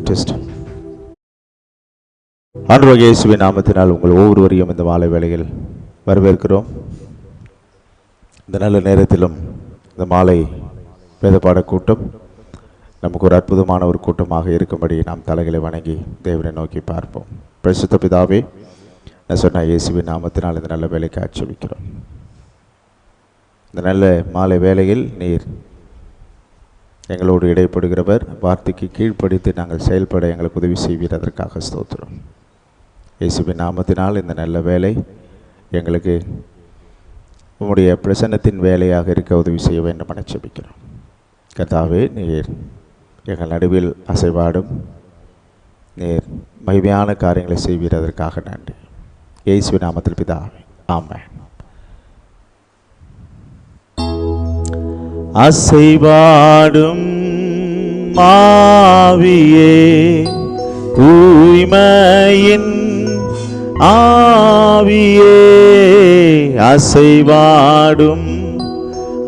Test. ஆண்டவராகிய இயேசுவின் நாமத்தினால் உங்கள் ஒவ்வொருவரையும் இந்த மாலை வேளையில் வரவேற்கிறோம். இந்த நல்ல நேரத்திலும் இந்த மாலை வேதப்பாட கூட்டம் நமக்கு ஒரு அற்புதமான ஒரு கூட்டமாக இருக்கும்படி நாம் தலைகளை வணங்கி தேவனை நோக்கி பார்ப்போம். பரிசுத்த பிதாவே, நான் சொன்ன இயேசுவின் நாமத்தினால் இந்த நல்ல வேலைக்கு ஆட்சேபிக்கிறோம். இந்த நல்ல மாலை வேளையில் நீர் எங்களோடு இடைப்படுகிறவர், வார்த்தைக்கு கீழ்ப்படித்து நாங்கள் செயல்பட எங்களுக்கு உதவி செய்வீர். அதற்காக ஸ்தோத்திரம். இயேசுவின் நாமத்தினால் இந்த நல்ல வேலை எங்களுக்கு உம்முடைய பிரசன்னத்தின் வேலையாக இருக்க உதவி செய்ய வேண்டும் என ஜெபிக்கிறோம். கர்த்தாவே, நீர் எங்கள் நடுவில் அசைவாடும் நீர் மகிமையான காரியங்களை செய்வீர். அதற்காக நன்றி. இயேசுவின் நாமத்தில் பிதாவே, ஆமென். அசைவாடும் ஆவியே, தூய்மையின் ஆவியே, அசைவாடும்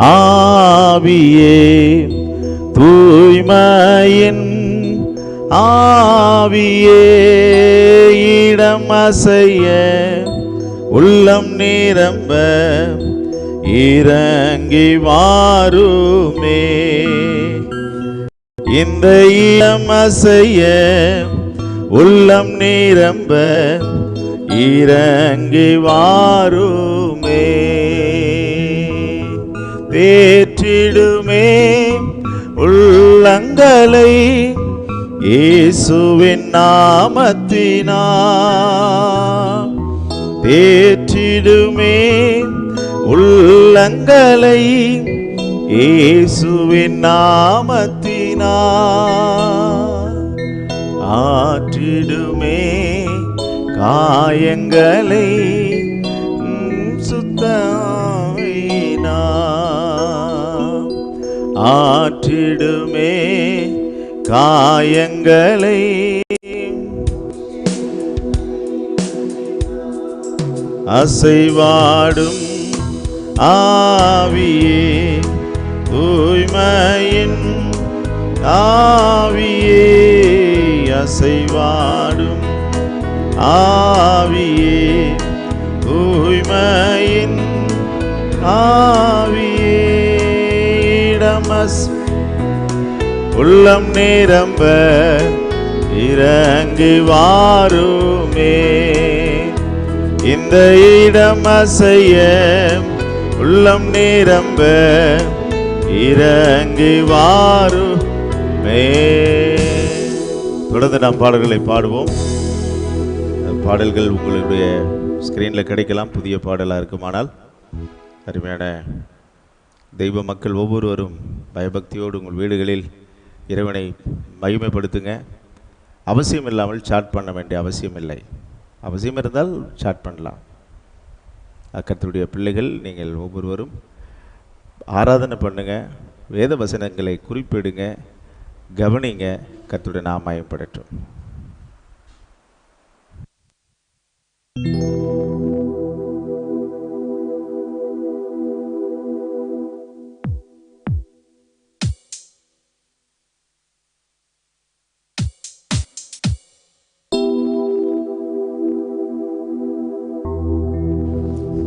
ஆவியே, தூய்மையின் ஆவியே, இடம் அசைய உள்ளம் நிரம்ப இறங்கி வாருமே. இந்த இடம் அசைய உள்ளம் நிரம்ப இறங்கி வாருமே. தேற்றிடுமே உள்ளங்களை இயேசுவின் நாமத்தினால், தேற்றிடுமே உள்ளங்களை இயேசுவின் நாமத்தினால், ஆற்றிடுமே காயங்களை சுத்தமாவினால், ஆற்றிடுமே காயங்களை. அசைவாடும் ஆவியே, தூய்மையின் ஆவியே, அசைவாடும் ஆவியே, தூய்மையின் ஆவியே, இடமஸ் உள்ளம் நிரம்ப இறங்கி வாருமே. இந்த இடம் அசைய உள்ளம் நிரம்ப இறங்கி வாருமே. தொடர்ந்து நாம் பாடல்களை பாடுவோம். பாடல்கள் உங்களுடைய ஸ்கிரீனில் கிடைக்கலாம். புதிய பாடலாக இருக்குமானால் அருமையான தெய்வ மக்கள் ஒவ்வொருவரும் பயபக்தியோடு உங்கள் வீடுகளில் இறைவனை மகிமைப்படுத்துங்க. அவசியம் இல்லாமல் சாட் பண்ண வேண்டிய அவசியம் இல்லை. அவசியம் இருந்தால் சாட் பண்ணலாம். கர்த்தருடைய பிள்ளைகள் நீங்கள் ஒவ்வொருவரும் ஆராதனை பண்ணுங்க, வேத வசனங்களை குறிப்பிடுங்க, கவனிங்க. கர்த்தருடைய நாமம் மகிமைப்படட்டும்.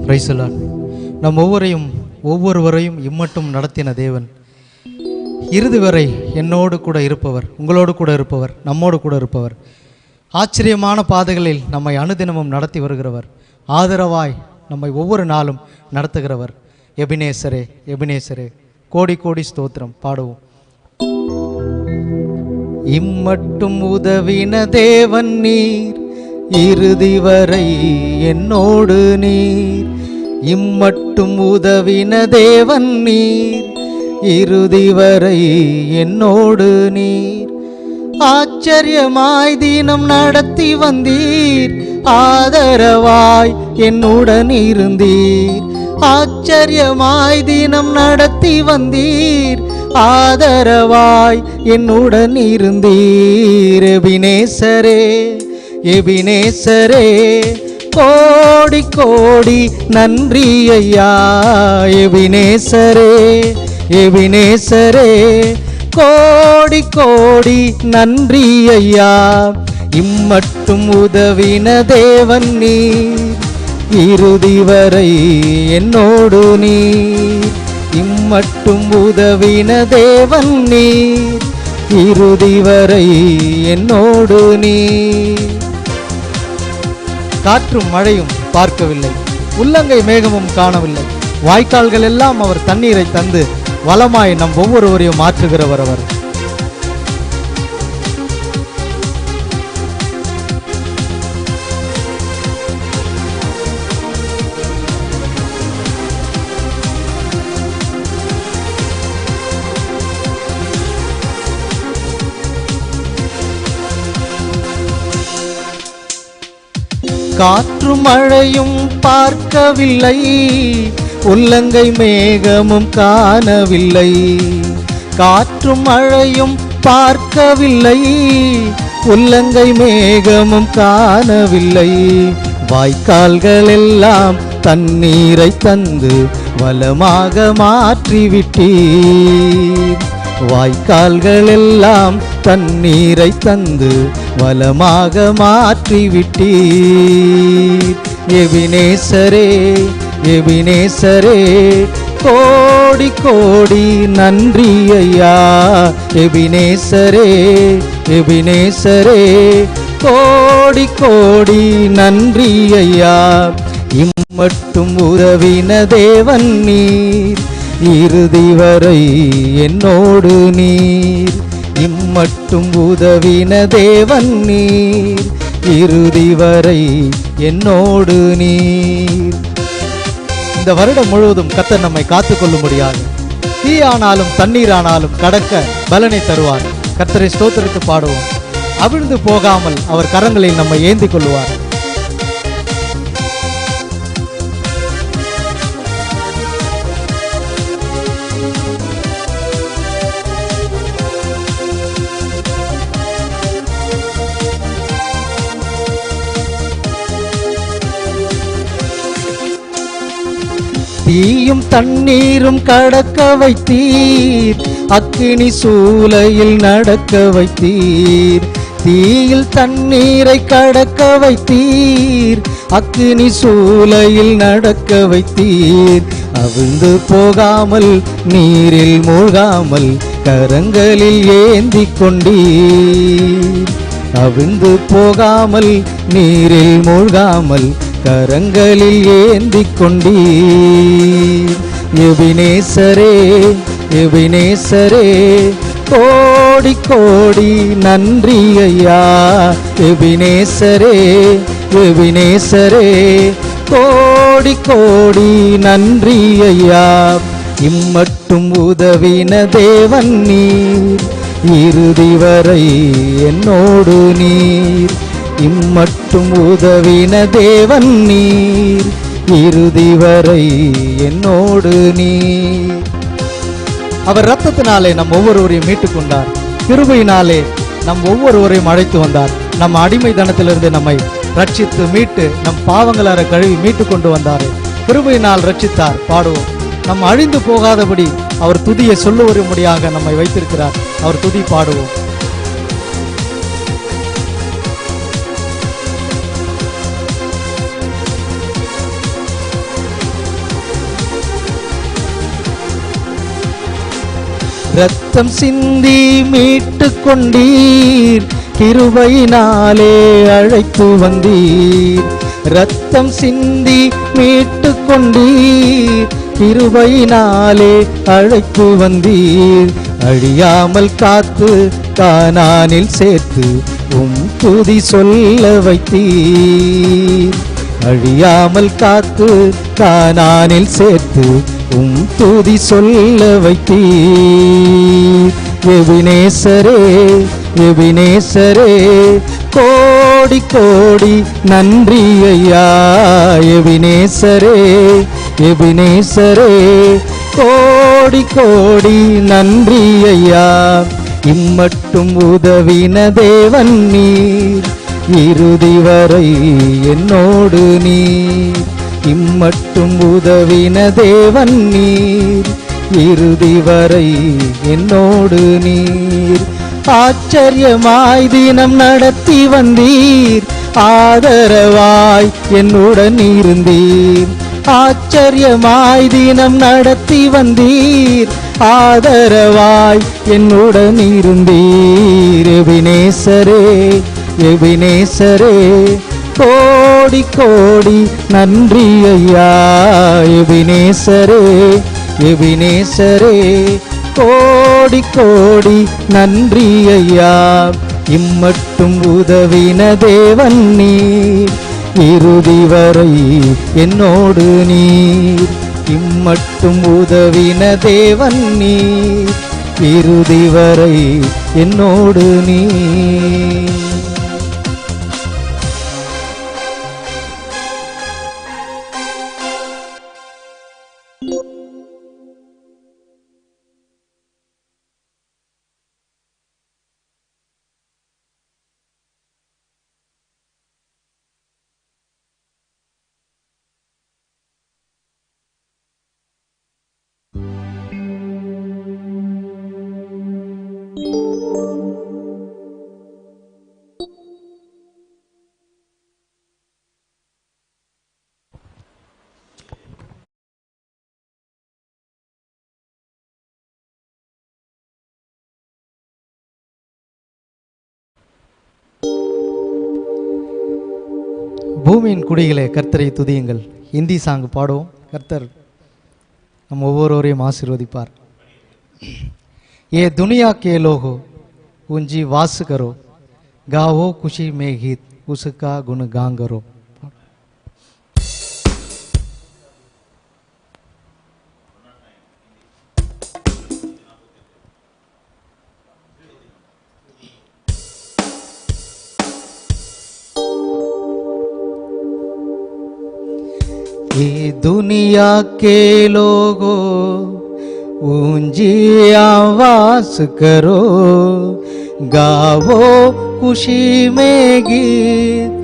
Price the Lord. நம் ஒவ்வொருவரையும் இம்மட்டும் நடத்தின தேவன் இறுதி வரை என்னோடு கூட இருப்பவர், உங்களோடு கூட இருப்பவர், நம்மோடு கூட இருப்பவர், ஆச்சரியமான பாதைகளில் நம்மை அனுதினமும் நடத்தி வருகிறவர், ஆதரவாய் நம்மை ஒவ்வொரு நாளும் நடத்துகிறவர். எபினேசரே, எபினேசரே, கோடி கோடி ஸ்தோத்திரம். பாடுவோம். இம்மட்டும் உதவின தேவன் நீர், இறுதி வரை என்னோடு நீர். இம்மட்டும் உதவின தேவன் நீர், இறுதி வரை என்னோடு நீர். ஆச்சரியமாய் தினம் நடத்தி வந்தீர், ஆதரவாய் என்னுடன் இருந்தீர். ஆச்சரியமாய் தினம் நடத்தி வந்தீர், ஆதரவாய் என்னுடன் இருந்தீர். எபினேசரே, எபினேசரே, கோடி கோடி நன்றி ஐயா. எபினேசரே, எபினேசரே, கோடி கோடி நன்றி ஐயா. இம்மட்டும் உதவின தேவன் நீர், இறுதி வரை என்னோடு நீர். இம்மட்டும் உதவின தேவன் நீர், இறுதி வரை என்னோடு நீர். காற்றும் மழையும் பார்க்கவில்லை, உள்ளங்கை மேகமும் காணவில்லை, வாய்க்கால்கள் எல்லாம் அவர் தண்ணீரை தந்து வளமாய் நம் ஒவ்வொருவரையும் மாற்றுகிறவர் அவர். காற்றும் மழையும் பார்க்கவில்லை, உள்ளங்கை மேகமும் காணவில்லை. காற்றும் மழையும் பார்க்கவில்லை, உள்ளங்கை மேகமும் காணவில்லை. வாய்க்கால்கள் எல்லாம் தண்ணீரை தந்து வளமாக மாற்றிவிட்டீர். வாய்க்கால்கள் எல்லாம் தண்ணீரை தந்து வளமாக மாற்றிவிட்டீர். எபினேசரே எபினேசரே கோடி கோடி நன்றி ஐயா. எபினேசரே எபினேசரே கோடி கோடி நன்றி ஐயா. இம்மட்டும் உதவின தேவன் நீர், இறுதி வரை என்னோடு நீர். இம்மட்டும் உதவின தேவன் நீர், இறுதி வரை என்னோடு நீர். இந்த வருடம் முழுவதும் கர்த்தர் நம்மை காத்துக்கொள்ள முடியாது. தீயானாலும் தண்ணீரானாலும் கடக்க பலனை தருவார். கர்த்தரை ஸ்தோத்திரித்து பாடுவோம். அவிழ்ந்து போகாமல் அவர் கரங்களில் நம்மை ஏந்தி கொள்வார். தீயும் தண்ணீரும் கடக்க வைத்தீர், அக்கினி சூளையில் நடக்க வைத்தீர். தீயில் தண்ணீரை கடக்க வைத்தீர், அக்கினி சூளையில் நடக்க வைத்தீர். அவிழ்ந்து போகாமல் நீரில் மூழ்காமல் கரங்களில் ஏந்தி கொண்டீர். அவிழ்ந்து போகாமல் நீரில் மூழ்காமல் கரங்களில் ஏந்தி கொண்டீர். எபினேசரே எபினேசரே கோடி கோடி நன்றி ஐயா. எபினேசரே எபினேசரே கோடி கோடி நன்றி ஐயா. இம்மட்டும் உதவின தேவன் நீர், இறுதி வரை என்னோடு நீர். இம்மட்டும் உதவின தேவன் நீர், இறுதி வரை என்னோடு நீர். அவர் இரத்தத்தினாலே நம் ஒவ்வொருவரையும் மீட்டுக் கொண்டார். கிருபையினாலே நம் ஒவ்வொருவரையும் அழைத்து வந்தார். நம் அடிமைத்தனத்திலிருந்து நம்மை ரட்சித்து மீட்டு நம் பாவங்களார கழுவி மீட்டு கொண்டு வந்தார். கிருபையினால் ரட்சித்தார். பாடுவோம். நம் அழிந்து போகாதபடி அவர் துதியை சொல்லுவரும்படியாக நம்மை வைத்திருக்கிறார். அவர் துதி பாடுவோம். ரத்தம் சிந்தி மீட்டு கொண்டீர், கிருபையினாலே அழைத்து வந்தீர். ரத்தம் சிந்தி மீட்டு கொண்டீர், கிருபையினாலே அழைத்து வந்தீர். அழியாமல் காத்து கானானில் சேர்த்து துதி சொல்ல வைத்தீர். அழியாமல் காத்து கானானில் சேர்த்து துதி சொல்ல வைத்தீர். எபினேசரே எபினேசரே கோடி கோடி நன்றி ஐயா. எபினேசரே எபினேசரே கோடி கோடி நன்றி ஐயா. இம்மட்டும் உதவின தேவன் நீர், இறுதி வரை என்னோடு நீர். இம்மட்டும் உதவின தேவன் நீர், இறுதி வரை என்னோடு நீர். ஆச்சரியமாய் தினம் நடத்தி வந்தீர், ஆதரவாய் என்னுடன் இருந்தீர். ஆச்சரியமாய் தினம் நடத்தி வந்தீர், ஆதரவாய் என்னுடன் இருந்தீர். எபினேசரே எபினேசரே கோடி கோடி நன்றி ஐயா. எபினேசரே எபினேசரே கோடி கோடி நன்றி ஐயா. இம்மட்டும் உதவின தேவன் நீர், இறுதி வரை என்னோடு நீர். இம்மட்டும் உதவின தேவன் நீர், இறுதி வரை என்னோடு நீர். பூமியின் குடிகளே கர்த்தரை துதியுங்கள். ஹிந்தி சாங் பாடுவோம். கர்த்தர் நம்ம ஒவ்வொருவரையும் ஆசீர்வதிப்பார். ये दुनिया के लोगो ऊंची वास करो, गाओ खुशी में गीत, उसका गुणगान करो. ये दुनिया के लोगों ऊंची आवाज करो, गाओ खुशी में गीत,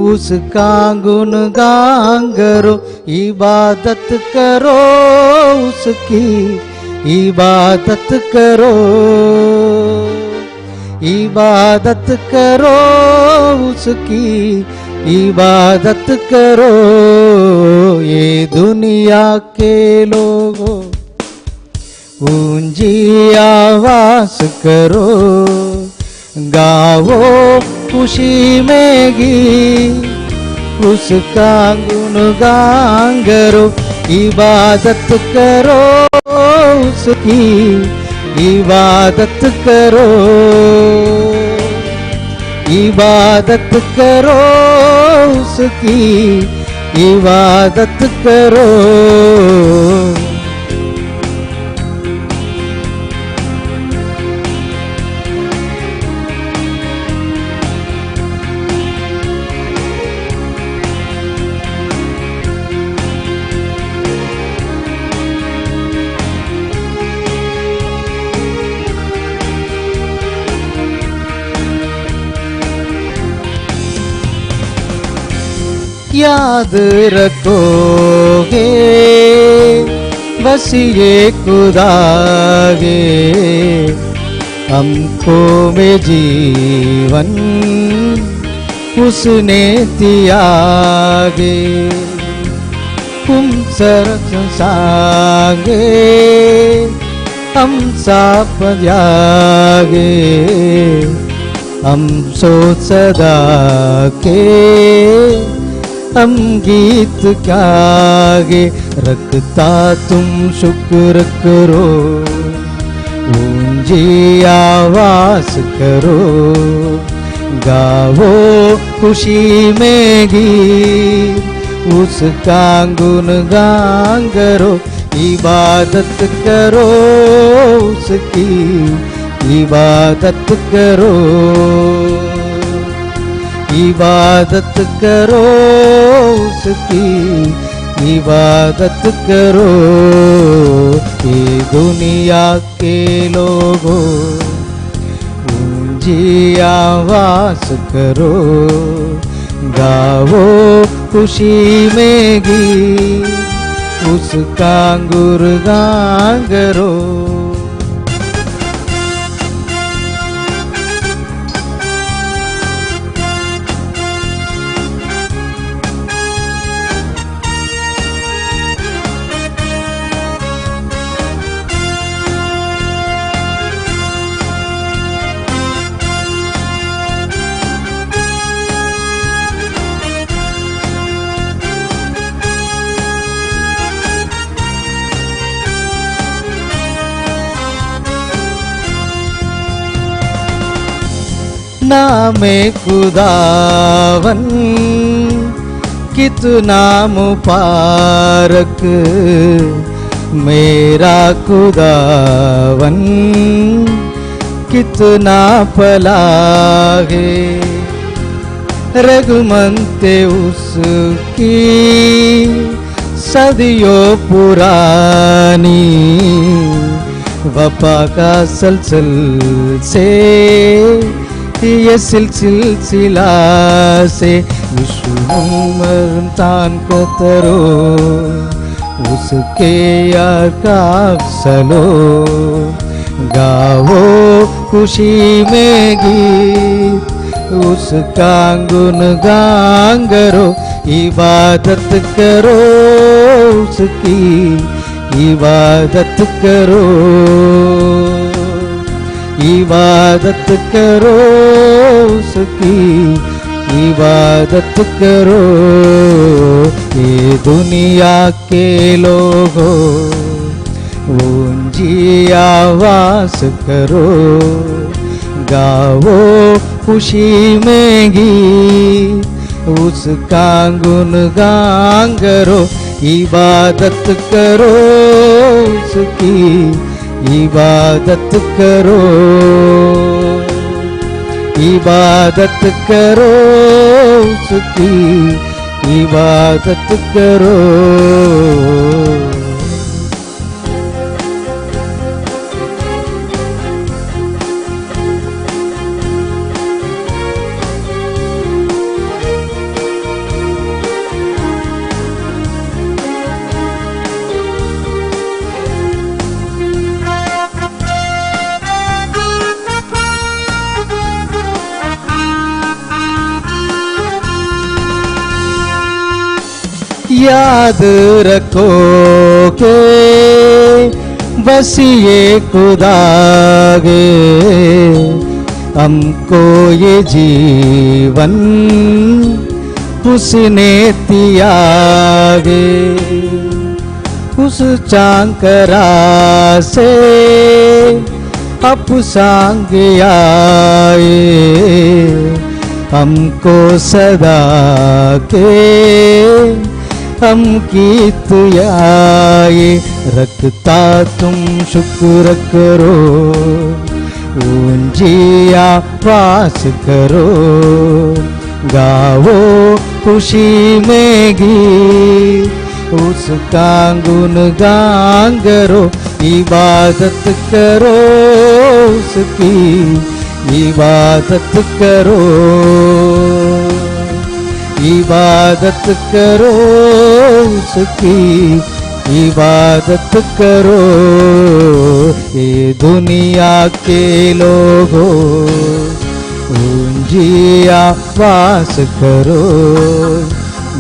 उसका गुणगान करो. इबादत करो उसकी, इबादत करो, इबादत करो उसकी, इबादत करो. ये दुनिया के लोगों ऊंची आवाज करो, गाओ खुशी में गीत, उसका गुणगान करो. इबादत करो उसकी, इबादत करो, इबादत करो उसकी, इबादत करो. याद रखोगे बस ये खुदागे, हमको में जीवन उसने त्यागे. तुम सरसागे हम साप जागे, हम सोच सदा के हम गीत गागे. रखता तुम शुक्र करो, ऊंची आवाज करो, गाओ खुशी में गीत, उसका गुणगान करो. इबादत करो उसकी, इबादत करो, इबादत करो उसकी, इबादत करो. ये दुनिया के लोगों ऊंची आवाज करो, गाओ खुशी में गीत, उसका गुणगान करो। नामे खुदावन कितना मुबारक, मेरा खुदावन कितना भला है। रघुमंते उसकी सदियों पुरानी, वफा का सलसल से ये सिलसिला से। विश्व तान को तरो उसके यार का सलो, गाओ खुशी में गीत उसका गुणगान करो। इबादत करो उसकी, इबादत करो, इबादत करो उसकी, इबादत करो। ये दुनिया के लोगों ऊंची आवाज करो, गाओ खुशी में गीत उसका गुणगान करो। इबादत करो उसकी, इबादत करो, इबादत करो उसकी, इबादत करो। याद रखोगे बस ये खुदा गे, हमको ये जीवन उसने दिया गे। उस चांकरा से अप सांग आए, हमको सदा के हम गीत आए। रखता तुम शुक्र करो, ऊंची आवाज करो, गाओ खुशी में गीत उसका गुणगान करो। इबादत करो उसकी, इबादत करो, इबादत करो उसकी, इबादत करो। ये दुनिया के लोगों ऊंची आवाज करो,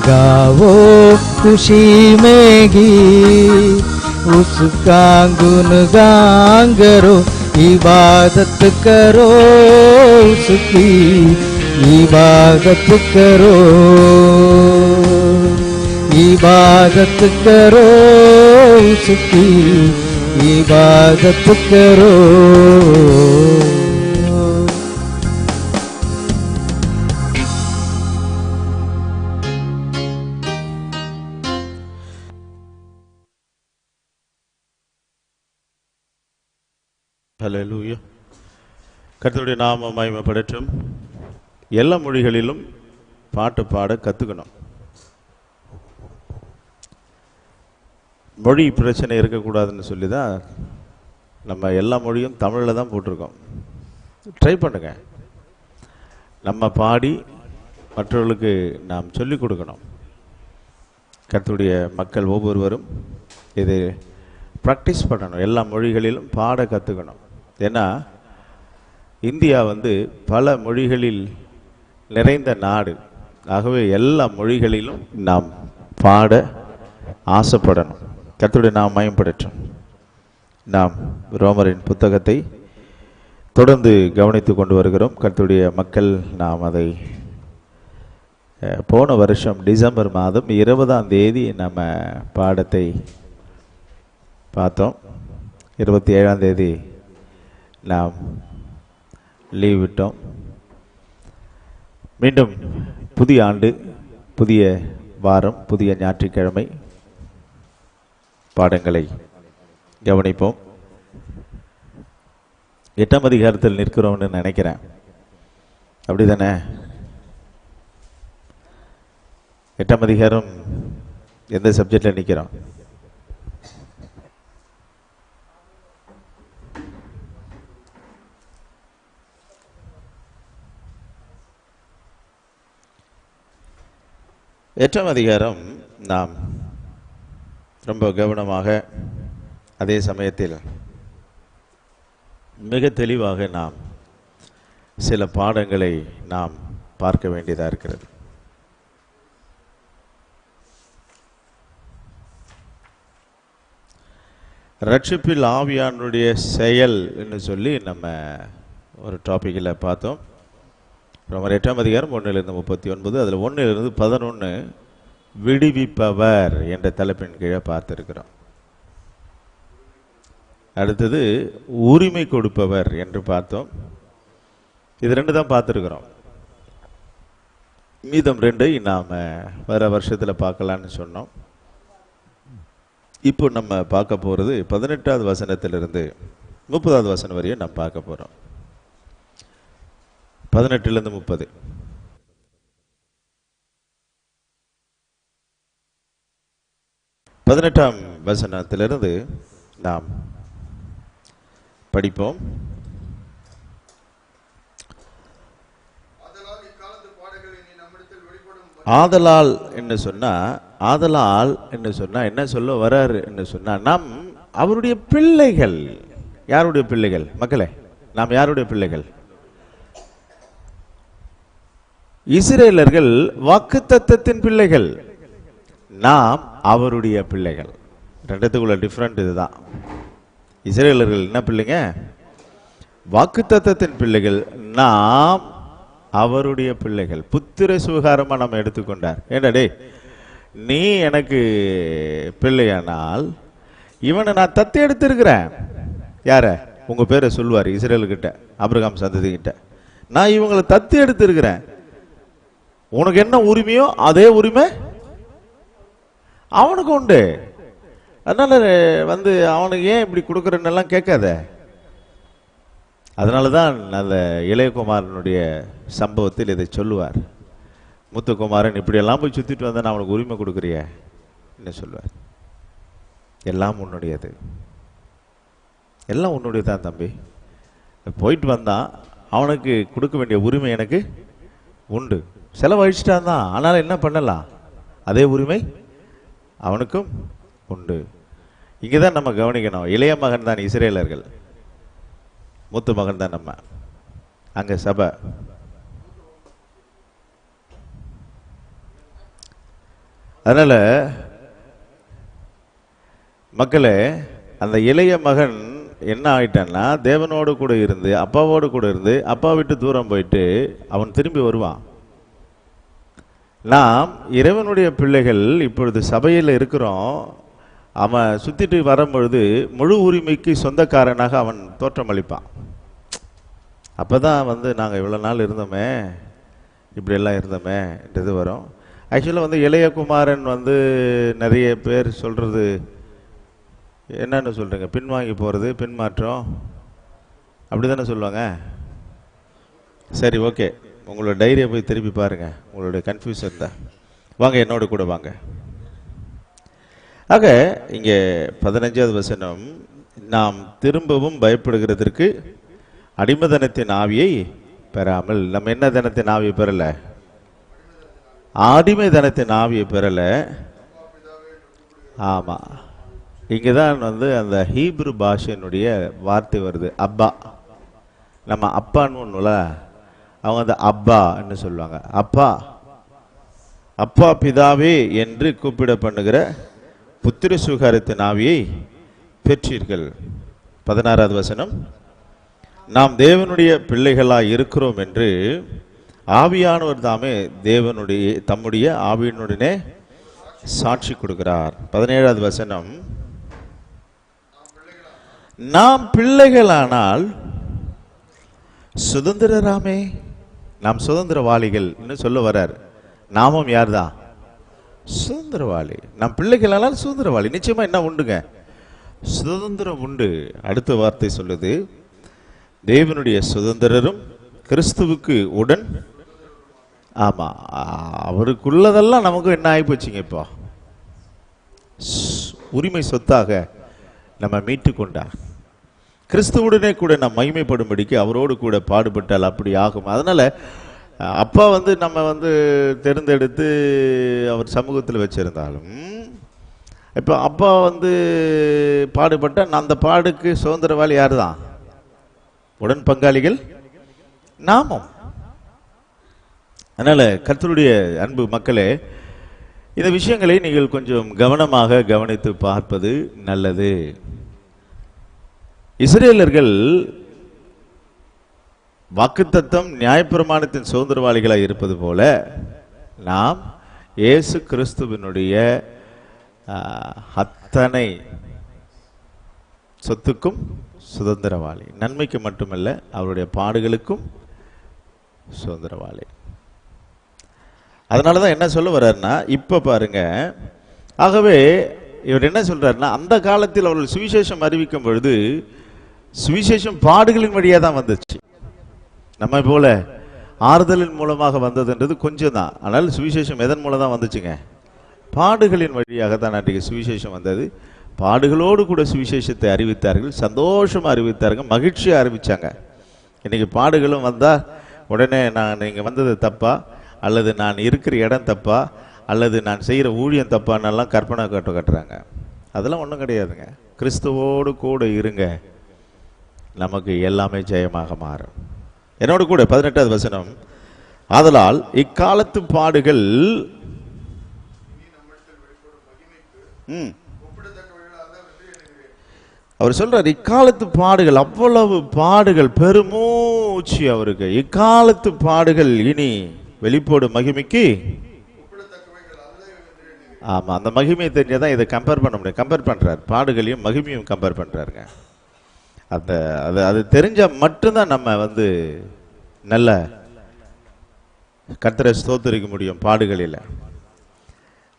गाओ खुशी में गीत उसका गुणगान करो। इबादत करो उसकी, इबादत करो, इबादत करो उसकी, इबादत करो। ஹல்லேலூயா. கர்த்தருடைய நாமம் மகிமைப்படட்டும். எல்லா மொழிகளிலும் பாட்டு பாட கற்றுக்கணும். மொழி பிரச்சனை இருக்கக்கூடாதுன்னு சொல்லி தான் நம்ம எல்லா மொழியும் தமிழில் தான் போட்டிருக்கோம். ட்ரை பண்ணுங்க. நம்ம பாடி மற்றவர்களுக்கு நாம் சொல்லிக் கொடுக்கணும். கர்த்தருடைய மக்கள் ஒவ்வொருவரும் இது ப்ராக்டிஸ் பண்ணணும். எல்லா மொழிகளிலும் பாட கற்றுக்கணும். ஏன்னா இந்தியா வந்து பல மொழிகளில் நிறைந்த நாடு. ஆகவே எல்லா மொழிகளிலும் நாம் பாட ஆசைப்படணும். கர்த்தருடைய நாம் மயம்படட்டும். நாம் ரோமரின் புத்தகத்தை தொடர்ந்து கவனித்து கொண்டு வருகிறோம். கர்த்தருடைய மக்கள், நாம் அதை போன வருஷம் டிசம்பர் மாதம் 20ஆம் தேதி நம்ம பாடத்தை பார்த்தோம். 27ஆம் தேதி நாம் லீவ் விட்டோம். மீண்டும் புதிய ஆண்டு, புதிய வாரம், புதிய ஞாயிற்றுக்கிழமை பாடங்களை கவனிப்போம். 8ஆம் அதிகாரத்தில் நிற்கிறோம்னு நினைக்கிறேன். அப்படி தானே? 8ஆம் அதிகாரம் எந்த சப்ஜெக்டில் நிற்கிறோம்? எட்டாம் அதிகாரம் நாம் ரொம்ப கவனமாக, அதே சமயத்தில் மிக தெளிவாக நாம் சில பாடங்களை நாம் பார்க்க வேண்டியதாக இருக்கிறது. ரட்சிப்பில் ஆவியானுடைய செயல் என்று சொல்லி நம்ம ஒரு டாப்பிக்கில் பார்த்தோம். ரோமர் 8ஆம் அதிகாரம் 1-39, அதில் 1-11 விடுவிப்பவர் என்ற தலைப்பின் கீழே பார்த்துருக்கிறோம். அடுத்தது உரிமை கொடுப்பவர் என்று பார்த்தோம். இது 2 தான் பார்த்துருக்குறோம். மீதம் 2 நாம் வர வருஷத்தில் பார்க்கலான்னு சொன்னோம். இப்போ நம்ம பார்க்க போகிறது 18ஆவது வசனத்திலிருந்து 30ஆவது வசனம் வரையும் நம்ம பார்க்க போகிறோம். 18லேருந்து 30. பதினெட்டாம் வசனத்திலிருந்து நாம் படிப்போம். ஆதலால் என்று சொன்னா என்ன சொல்ல வராரு என்று சொன்னா, நாம் அவருடைய பிள்ளைகள். யாருடைய பிள்ளைகள் மக்களே? நாம் யாருடைய பிள்ளைகள்? இஸ்ரேலர்கள் வாக்குத்தத்தத்தின் பிள்ளைகள், நாம் அவருடைய பிள்ளைகள். ரெண்டுத்துக்குள்ள டிஃபரெண்ட் இதுதான். இஸ்ரேலர்கள் என்ன பிள்ளைங்க? வாக்குத்தத்தத்தின் பிள்ளைகள். நாம் அவருடைய பிள்ளைகள். புத்திர சுகாரமா நம்ம எடுத்துக்கொண்டார். ஏண்டா நீ எனக்கு பிள்ளையானால் இவனை நான் தத்து எடுத்திருக்கிறேன். யார? உங்க பேரை சொல்லுவார் இஸ்ரேலுக்கிட்ட, ஆபிரகாம் சந்ததி கிட்ட. நான் இவங்களை தத்து எடுத்திருக்கிறேன். உனக்கு என்ன உரிமையோ அதே உரிமை அவனுக்கு உண்டு. அதனால அவனுக்கு ஏன் இப்படி கொடுக்குறன்னெல்லாம் கேட்காத. அதனால தான் அந்த இளையகுமாரனுடைய சம்பவத்தில் இதை சொல்லுவார். மூத்தகுமாரன் இப்படியெல்லாம் போய் சுற்றிட்டு வந்தான், அவனுக்கு உரிமை கொடுக்குறிய என்ன சொல்லுவார்? எல்லாம் உன்னுடையது, எல்லாம் உன்னுடைய தான் தம்பி. போயிட்டு வந்தான், அவனுக்கு கொடுக்க வேண்டிய உரிமை எனக்கு உண்டு. செலவழிச்சிட்டான் தான், ஆனாலும் என்ன பண்ணலாம்? அதே உரிமை அவனுக்கும் உண்டு. இங்கே தான் நம்ம கவனிக்கணும். இளைய மகன் தான் இஸ்ரேலர்கள், மூத்த மகன் தான் நம்ம. அங்கே சபை. அதனால மக்களே, அந்த இளைய மகன் என்ன ஆயிட்டான்னா, தேவனோடு கூட இருந்து அப்பாவோடு கூட இருந்து அப்பா விட்டு தூரம் போயிட்டு அவன் திரும்பி வருவான். நாம் இறைவனுடைய பிள்ளைகள் இப்பொழுது சபையில் இருக்கிறோம். அவன் சுத்திட்டு வரும்பொழுது முழு உரிமைக்கு சொந்தக்காரனாக அவன் தோற்றமளிப்பான். அப்போதான் நாங்கள் இவ்வளோ நாள் இருந்தோமே, இப்படியெல்லாம் இருந்தோமே என்றது வரும். ஆக்சுவலாக இளைய குமாரன் நிறைய பேர் சொல்கிறது என்னன்னு சொல்கிறீங்க? பின்வாங்கி போகிறது, பின்மாற்றம், அப்படி தானே சொல்லுவாங்க. சரி, ஓகே, உங்களோட டைரியை போய் திருப்பி பாருங்கள். உங்களுடைய கன்ஃபியூஷன் தான். வாங்க, என்னோட கூட வாங்க. ஆக இங்கே 15வது வசனம், நாம் திரும்பவும் பயப்படுகிறதற்கு அடிமைதனத்தின் ஆவியை பெறாமல். நம்ம என்ன தனத்தின் ஆவியை பெறலை? அடிமைதனத்தின் ஆவியை பெறலை. ஆமாம், இங்கே தான் வந்து அந்த ஹீப்ரு பாஷையினுடைய வார்த்தை வருது, அப்பா. நம்ம அப்பான்னு ஒன்றுல, அவங்க அந்த அப்பான்னு சொல்லுவாங்க. அப்பா, அப்பா பிதாவே என்று கூப்பிட பண்ணுகிற புத்திர சுகாரத்தின் ஆவியை பெற்றீர்கள். 16வது வசனம், நாம் தேவனுடைய பிள்ளைகளாய் இருக்கிறோம் என்று ஆவியானவர் தாமே தேவனுடைய தம்முடைய ஆவியினுடனே சாட்சி கொடுக்கிறார். 17வது வசனம், நாம் பிள்ளைகளானால் சுதந்திரராமே. நாம் சுதந்திரவாளிகள் சொல்ல வர்றார். நாமும் யார்தான்? சுதந்திரவாளி. நாம் பிள்ளைகளானால் சுதந்திரவாளி. நிச்சயமா என்ன உண்டுங்க? சுதந்திரம் உண்டு. அடுத்த வார்த்தை சொல்லுது, தேவனுடைய சுதந்திரரும் கிறிஸ்துவுக்கு உடன். ஆமா, அவருக்குள்ளதெல்லாம் நமக்கு என்ன ஆகி போச்சுங்க? இப்போ உரிமை சொத்தாக நம்ம மீட்டு கொண்டார். கிறிஸ்துவுடனே கூட நாம் மகிமைப்படும்படிக்கு அவரோடு கூட பாடுபட்டால் அப்படி ஆகும். அதனால அப்பா வந்து நம்ம வந்து தேர்ந்தெடுத்து அவர் சமூகத்தில் வச்சிருந்தாலும், இப்போ அப்பா வந்து பாடுபட்டால் அந்த பாடுக்கு சுதந்திரவாளி யார் தான்? உடன் பங்காளிகள் நாமும். அதனால கர்த்தருடைய அன்பு மக்களே, இந்த விஷயங்களை நீங்கள் கொஞ்சம் கவனமாக கவனித்து பார்ப்பது நல்லது. இஸ்ரேலர்கள் வாக்குத்தத்தம் நியாயப்பிரமாணத்தின் சுதந்திரவாளிகளாக இருப்பது போல நாம் இயேசு கிறிஸ்துவினுடைய அத்தனை சொத்துக்கும் சுதந்திரவாளி. நன்மைக்கு மட்டுமல்ல, அவருடைய பாடுகளுக்கும் சுதந்திரவாளி. அதனால தான் என்ன சொல்ல வர்றாருன்னா, இப்போ பாருங்க, ஆகவே இவர் என்ன சொல்றாருன்னா, அந்த காலத்தில் அவர்கள் சுவிசேஷம் அறிவிக்கும் பொழுது சுவிசேஷம் பாடுகளின் வழியாக தான் வந்துச்சு. நம்ம போல ஆறுதலின் மூலமாக வந்ததுன்றது கொஞ்சம் தான். ஆனால் சுவிசேஷம் எதன் மூலம் தான் வந்துச்சுங்க? பாடுகளின் வழியாக தான் அன்றைக்கு சுவிசேஷம் வந்தது. பாடுகளோடு கூட சுவிசேஷத்தை அறிவித்தார்கள், சந்தோஷமாக அறிவித்தார்கள், மகிழ்ச்சியாக அறிவித்தாங்க. இன்றைக்கி பாடுகளும் வந்தால் உடனே நான் நீங்கள் வந்தது தப்பா, அல்லது நான் இருக்கிற இடம் தப்பா, அல்லது நான் செய்கிற ஊழியம் தப்பானெல்லாம் கற்பனை கட்டுறாங்க. அதெல்லாம் ஒன்றும் கிடையாதுங்க. கிறிஸ்துவோடு கூட இருங்க, நமக்கு எல்லாமே ஜெயமாக மாறும். என்னோடு கூட 18வது வசனம், ஆதலால் இக்காலத்து பாடுகள் அவர் சொல்றார், இக்காலத்து பாடுகள், அவ்வளவு பாடுகள், பெருமூச்சு அவருக்கு. இக்காலத்து பாடுகள் இனி வெளிப்படும் மகிமைக்கு. ஆமா, அந்த மகிமையை தெரிஞ்சதான் இதை கம்பேர் பண்ண முடியும். கம்பேர் பண்றார், பாடுகளையும் மகிமையும் கம்பேர் பண்றாருங்க. அந்த அது தெரிஞ்ச மட்டும்தான் நம்ம வந்து நல்ல கர்த்தரை ஸ்தோத்திரிக்க முடியும் பாடுகளில்.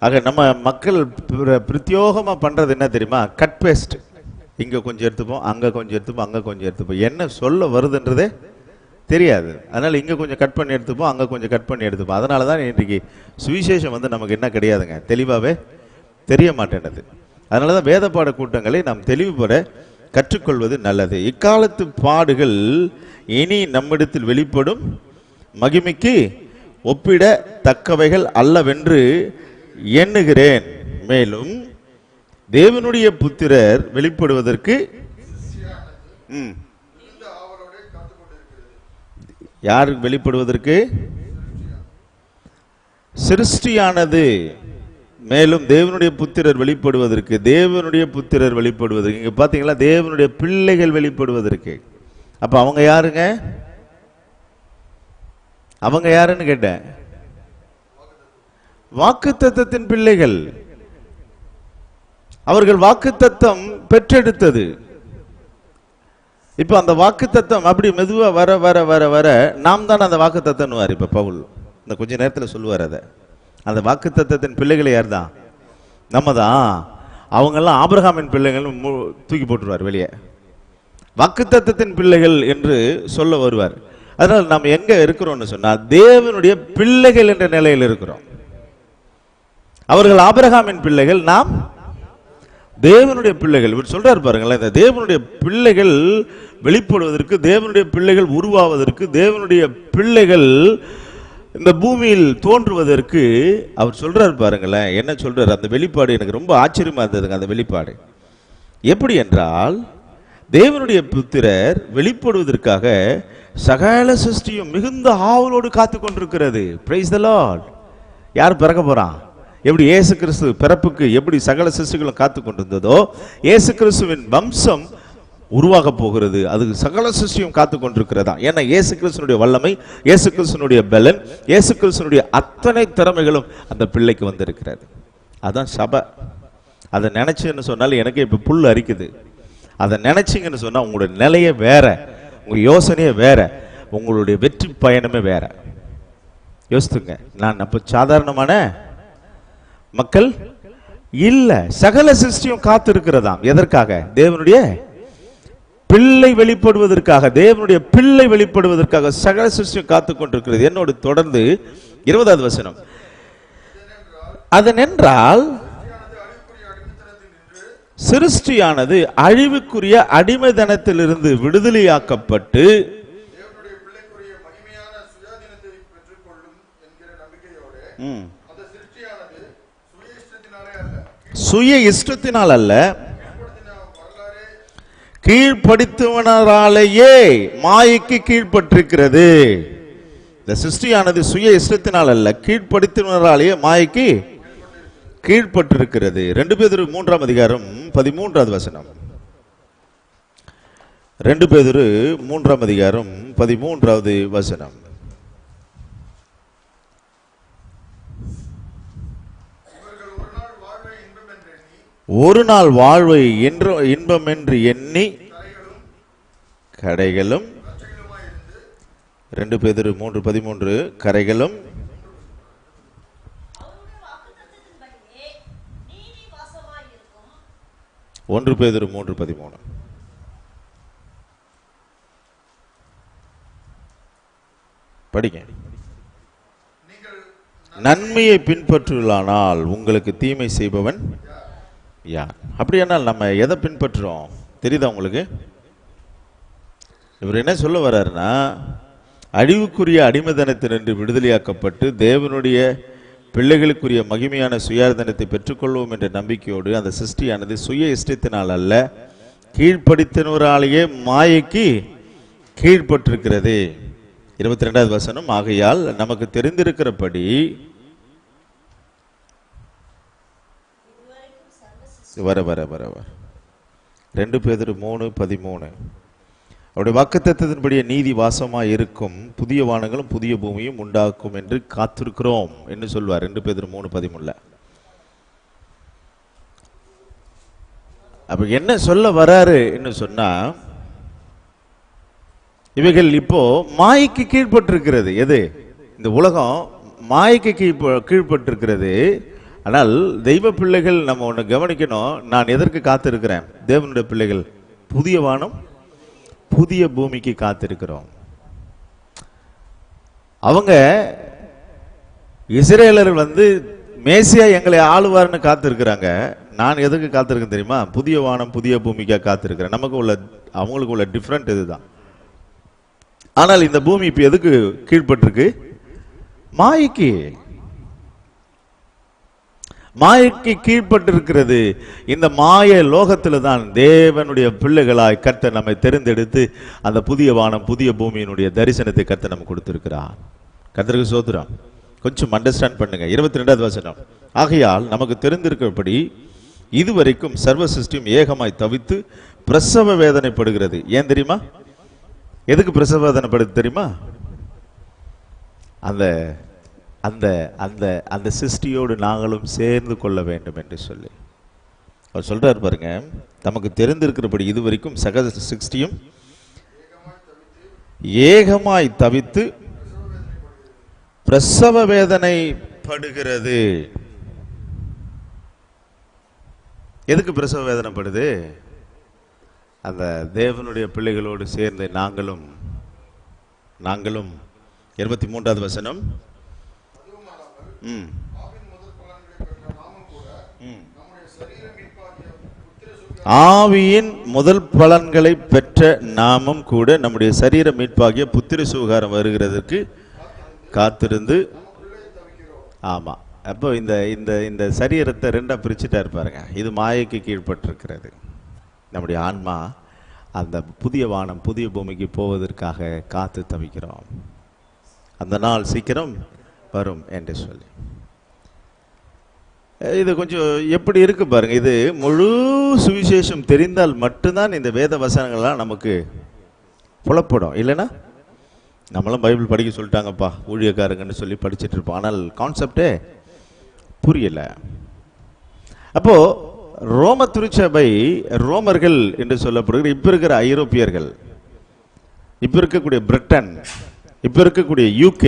ஆக நம்ம மக்கள் பிரத்யோகமாக பண்ணுறது என்ன தெரியுமா? Cut paste. இங்கே கொஞ்சம் எடுத்துப்போம், அங்கே கொஞ்சம் எடுத்துப்போம், அங்கே கொஞ்சம் எடுத்துப்போம். என்ன சொல்ல வருதுன்றதே தெரியாது. அதனால் இங்கே கொஞ்சம் கட் பண்ணி எடுத்துப்போம், அங்கே கொஞ்சம் கட் பண்ணி எடுத்துப்போம். அதனால தான் இன்றைக்கி சுவிசேஷம் வந்து நமக்கு என்ன கிடையாதுங்க, தெளிவாகவே தெரிய மாட்டேன்றது. அதனால தான் வேத பாட கூட்டங்களை நாம் தெளிவுபட கற்றுக்கொள்வது நல்லது. இக்காலத்து பாடுகள் இனி நம்மிடத்தில் வெளிப்படும் மகிமைக்கு ஒப்பிட தக்கவைகள் அல்லவென்று எண்ணுகிறேன். மேலும் தேவனுடைய புத்திரர் வெளிப்படுவதற்கு யார் வெளிப்படுவதற்கு? சிருஷ்டியானது. மேலும் தேவனுடைய புத்திரர் வெளிப்படுவதற்கு, தேவனுடைய புத்திரர் வெளிப்படுவதற்கு. இங்க பாத்தீங்களா, தேவனுடைய பிள்ளைகள் வெளிப்படுவதற்கு. அப்ப அவங்க யாருங்க? அவங்க யாருன்னு கேட்டேன். வாக்குத்தத்தத்தின் பிள்ளைகள். அவர்கள் வாக்குத்தத்தம் பெற்றெடுத்தது. இப்ப அந்த வாக்குத்தத்தம் அப்படி மெதுவா வர வர வர வர நாம் தான் அந்த வாக்குத்தத்தம். இப்ப பவுல் இந்த கொஞ்ச நேரத்தில் சொல்லுவார் அதை. அந்த வாக்குத்தத்தத்தின் பிள்ளைகளை யார் தான்? நம்ம தான். அவங்கெல்லாம் ஆபிரகாமின் பிள்ளைகள் தூக்கி போட்டுருவார் வெளியே. வாக்குத்தத்தத்தின் பிள்ளைகள் என்று சொல்ல வருவார். அதனால் நாம் எங்க இருக்கிறோம்னு சொன்னா, தேவனுடைய பிள்ளைகள் என்ற நிலையில் இருக்கிறோம். அவர்கள் ஆபிரகாமின் பிள்ளைகள், நாம் தேவனுடைய பிள்ளைகள். இவர் சொல்றாரு பாருங்களேன், இந்த தேவனுடைய பிள்ளைகள் வெளிப்படுவதற்கு, தேவனுடைய பிள்ளைகள் உருவாவதற்கு, தேவனுடைய பிள்ளைகள் இந்த பூமியில் தோன்றுவதற்கு அவர் சொல்றாரு பாருங்களேன். என்ன சொல்றாரு? அந்த வெளிப்பாடு எனக்கு ரொம்ப ஆச்சரியமா இருந்ததுங்க. அந்த வெளிப்பாடு எப்படி என்றால் தேவனுடைய புத்திரர் வெளிப்படுவதற்காக சகல சிருஷ்டியும் மிகுந்த ஆவலோடு காத்து கொண்டிருக்கிறது. Price the Lord. யார் பிறக்க போறான்? எப்படி இயேசு கிறிஸ்து பிறப்புக்கு எப்படி சகல சிருஷ்டிகளும் காத்து கொண்டிருந்ததோ, இயேசு கிறிஸ்துவின் வம்சம் உருவாக போகிறது. அது சகல சிருஷ்டியும் காத்து கொண்டிருக்கிறதா. ஏன்னா இயேசு கிறிஸ்துனுடைய வல்லமை, இயேசு கிறிஸ்துனுடைய பலன், இயேசு கிறிஸ்துனுடைய அத்தனை திறமைகளும் அந்த பிள்ளைக்கு வந்திருக்கிறது. அதான் சபை. அதை நினைச்சுன்னு சொன்னாலும் எனக்கு இப்ப புல் அரிக்குது. அதை நினைச்சிங்கன்னு சொன்னா உங்களுடைய நிலையே வேற, உங்க யோசனையே வேற, உங்களுடைய வெற்றி பயணமே வேற. யோசித்துங்க. நான் அப்ப சாதாரணமான மக்கள் இல்ல. சகல சிருஷ்டியும் காத்து இருக்கிறதாம். எதற்காக? தேவனுடைய பிள்ளை வெளிப்படுவதற்காக. தேவனுடைய பிள்ளை வெளிப்படுவதற்காக சகல சிருஷ்டியும் காத்து கொண்டிருக்கிறது. என்னோடு தொடர்ந்து 20வது வசனம். அதனென்றால் சிருஷ்டியானது அழிவுக்குரிய அடிமைதனத்திலிருந்து விடுதலையாக்கப்பட்டு சுய இஷ்டத்தினால் அல்ல, கீழ்ப்படுத்துவனாலேயே மாயைக்கு கீழ்ப்பட்டிருக்கிறது. இந்த சிருஷ்டியானது சுய இஷ்டத்தினால் அல்ல, கீழ்ப்படுத்துவனாலேயே மாயைக்கு கீழ்ப்பட்டிருக்கிறது. 2 பேதுரு 3ஆம் அதிகாரம் 13வது வசனம். 2 பேதுரு 3ஆம் அதிகாரம் 13வது வசனம். ஒரு நாள் வாழ்வை இன்பம் என்று எண்ணி கடைகளும் 2 பேதுரு 3:13 கரைகளும் 1 பேதுரு 3:13 படிங்க. நன்மையை பின்பற்றுவதானால் உங்களுக்கு தீமை செய்பவன் யார்? அப்படியானால் நம்ம எதை பின்பற்றுறோம் தெரியுதா உங்களுக்கு? இவர் என்ன சொல்ல வர்றாருன்னா, அழிவுக்குரிய அடிமைதனத்தினின்று விடுதலையாக்கப்பட்டு தேவனுடைய பிள்ளைகளுக்குரிய மகிமையான சுயாதனத்தை பெற்றுக்கொள்வோம் என்ற நம்பிக்கையோடு அந்த சிருஷ்டியானது சுய இஷ்டத்தினால் அல்ல, கீழ்ப்படுத்தினவராலேயே மாயைக்கு கீழ்ப்பட்டிருக்கிறது. 22வது வசனம். ஆகையால் நமக்கு தெரிந்திருக்கிறபடி வர வர வர வர 2 பேதுரு 3:13 அவருடைய வாக்குத்தத்தத்தின்படியே நீதி வாசமாய் இருக்கும் புதிய வானங்களும் புதிய பூமியும் உண்டாக்கும் என்று காத்திருக்கிறோம் என்று சொல்வார். 2 பேதுரு 3:13. அப்ப என்ன சொல்ல வராரு என்று சொன்னா, இவைகள் இப்போ மாய்க்கு கீழ்பட்டிருக்கிறது. எது? இந்த உலகம் மாய்க்கு கீழ்பட்டிருக்கிறது. ஆனால் தெய்வ பிள்ளைகள் நம்ம ஒன்று கவனிக்கணும். நான் எதற்கு காத்திருக்கிறேன்? தேவனுடைய பிள்ளைகள் புதிய வானம் புதிய பூமிக்கு காத்திருக்கிறோம். அவங்க இஸ்ரேலர்கள் மேசியா எங்களை ஆளுவார்னு காத்திருக்கிறாங்க. நான் எதுக்கு காத்திருக்கேன் தெரியுமா? புதிய வானம் புதிய பூமிக்கா காத்திருக்கிறேன். நமக்கு உள்ள அவங்களுக்கு உள்ள டிஃப்ரெண்ட் இதுதான். ஆனால் இந்த பூமி இப்ப எதுக்கு கீழ்பட்டிருக்கு? மாயைக்கு. மாயைக்கு கீழ்பட்டிருக்கிறது. இந்த மாய லோகத்தில் தான் தேவனுடைய பிள்ளைகளாய் கர்த்தர் நம்மை தெரிந்தெடுத்து அந்த புதிய வானம் புதிய பூமியினுடைய தரிசனத்தை கர்த்தர் நமக்கு கொடுத்திருக்கிறார். கர்த்தருக்கு ஸ்தோத்திரம். கொஞ்சம் அண்டர்ஸ்டாண்ட் பண்ணுங்க. 22வது வசனம். ஆகையால் நமக்கு தெரிந்திருக்கிறபடி இதுவரைக்கும் சர்வ சிருஷ்டியும் ஏகமாய் தவித்து பிரசவ வேதனைப்படுகிறது. ஏன் தெரியுமா? எதுக்கு பிரசவ வேதனைப்படுது தெரியுமா? அந்த அந்த அந்த அந்த சிருஷ்டியோடு நாங்களும் சேர்ந்து கொள்ள வேண்டும் என்று சொல்லி அவர் சொல்றாரு பாருங்க. நமக்கு தெரிந்திருக்கிறபடி இதுவரைக்கும் சகல சிருஷ்டியும் ஏகமாய் தவித்து பிரசவ வேதனைப்படுகிறது. எதுக்கு பிரசவ வேதனைப்படுது? அந்த தேவனுடைய பிள்ளைகளோடு சேர்ந்து நாங்களும் 23வது வசனம். ஆவியின் முதல் பலன்களை பெற்ற நாமும் கூட நம்முடைய சரீர மீட்பாகிய புத்திர சுகாரம் வருகிறதுக்கு காத்திருந்து. ஆமா. அப்போ இந்த இந்த இந்த சரீரத்தை ரெண்டா பிரிச்சுட்டா இருப்பாருங்க. இது மாயைக்கு கீழ்பட்டிருக்கிறது. நம்முடைய ஆன்மா அந்த புதிய வானம் புதிய பூமிக்கு போவதற்காக காத்து தவிக்கிறோம். அந்த நாள் சீக்கிரம் வரும் என்று சொல்லி. இது கொஞ்சம் எப்படி இருக்கு பாருங்க. இது முழு சுவிசேஷம் தெரிந்தால் மட்டும்தான் இந்த வேத வசனங்கள்லாம் நமக்கு புலப்படும். இல்லைன்னா நம்மளும் பைபிள் படிக்க சொல்லிட்டாங்கப்பா ஊழியக்காரங்கன்னு சொல்லி படிச்சுட்டு இருப்போம். ஆனால் கான்செப்டே புரியல. அப்போ ரோம திருச்சபை, ரோமர்கள் என்று சொல்லப்படுகிற இப்ப இருக்கிற ஐரோப்பியர்கள், இப்ப இருக்கக்கூடிய பிரிட்டன், இப்ப இருக்கக்கூடிய UK,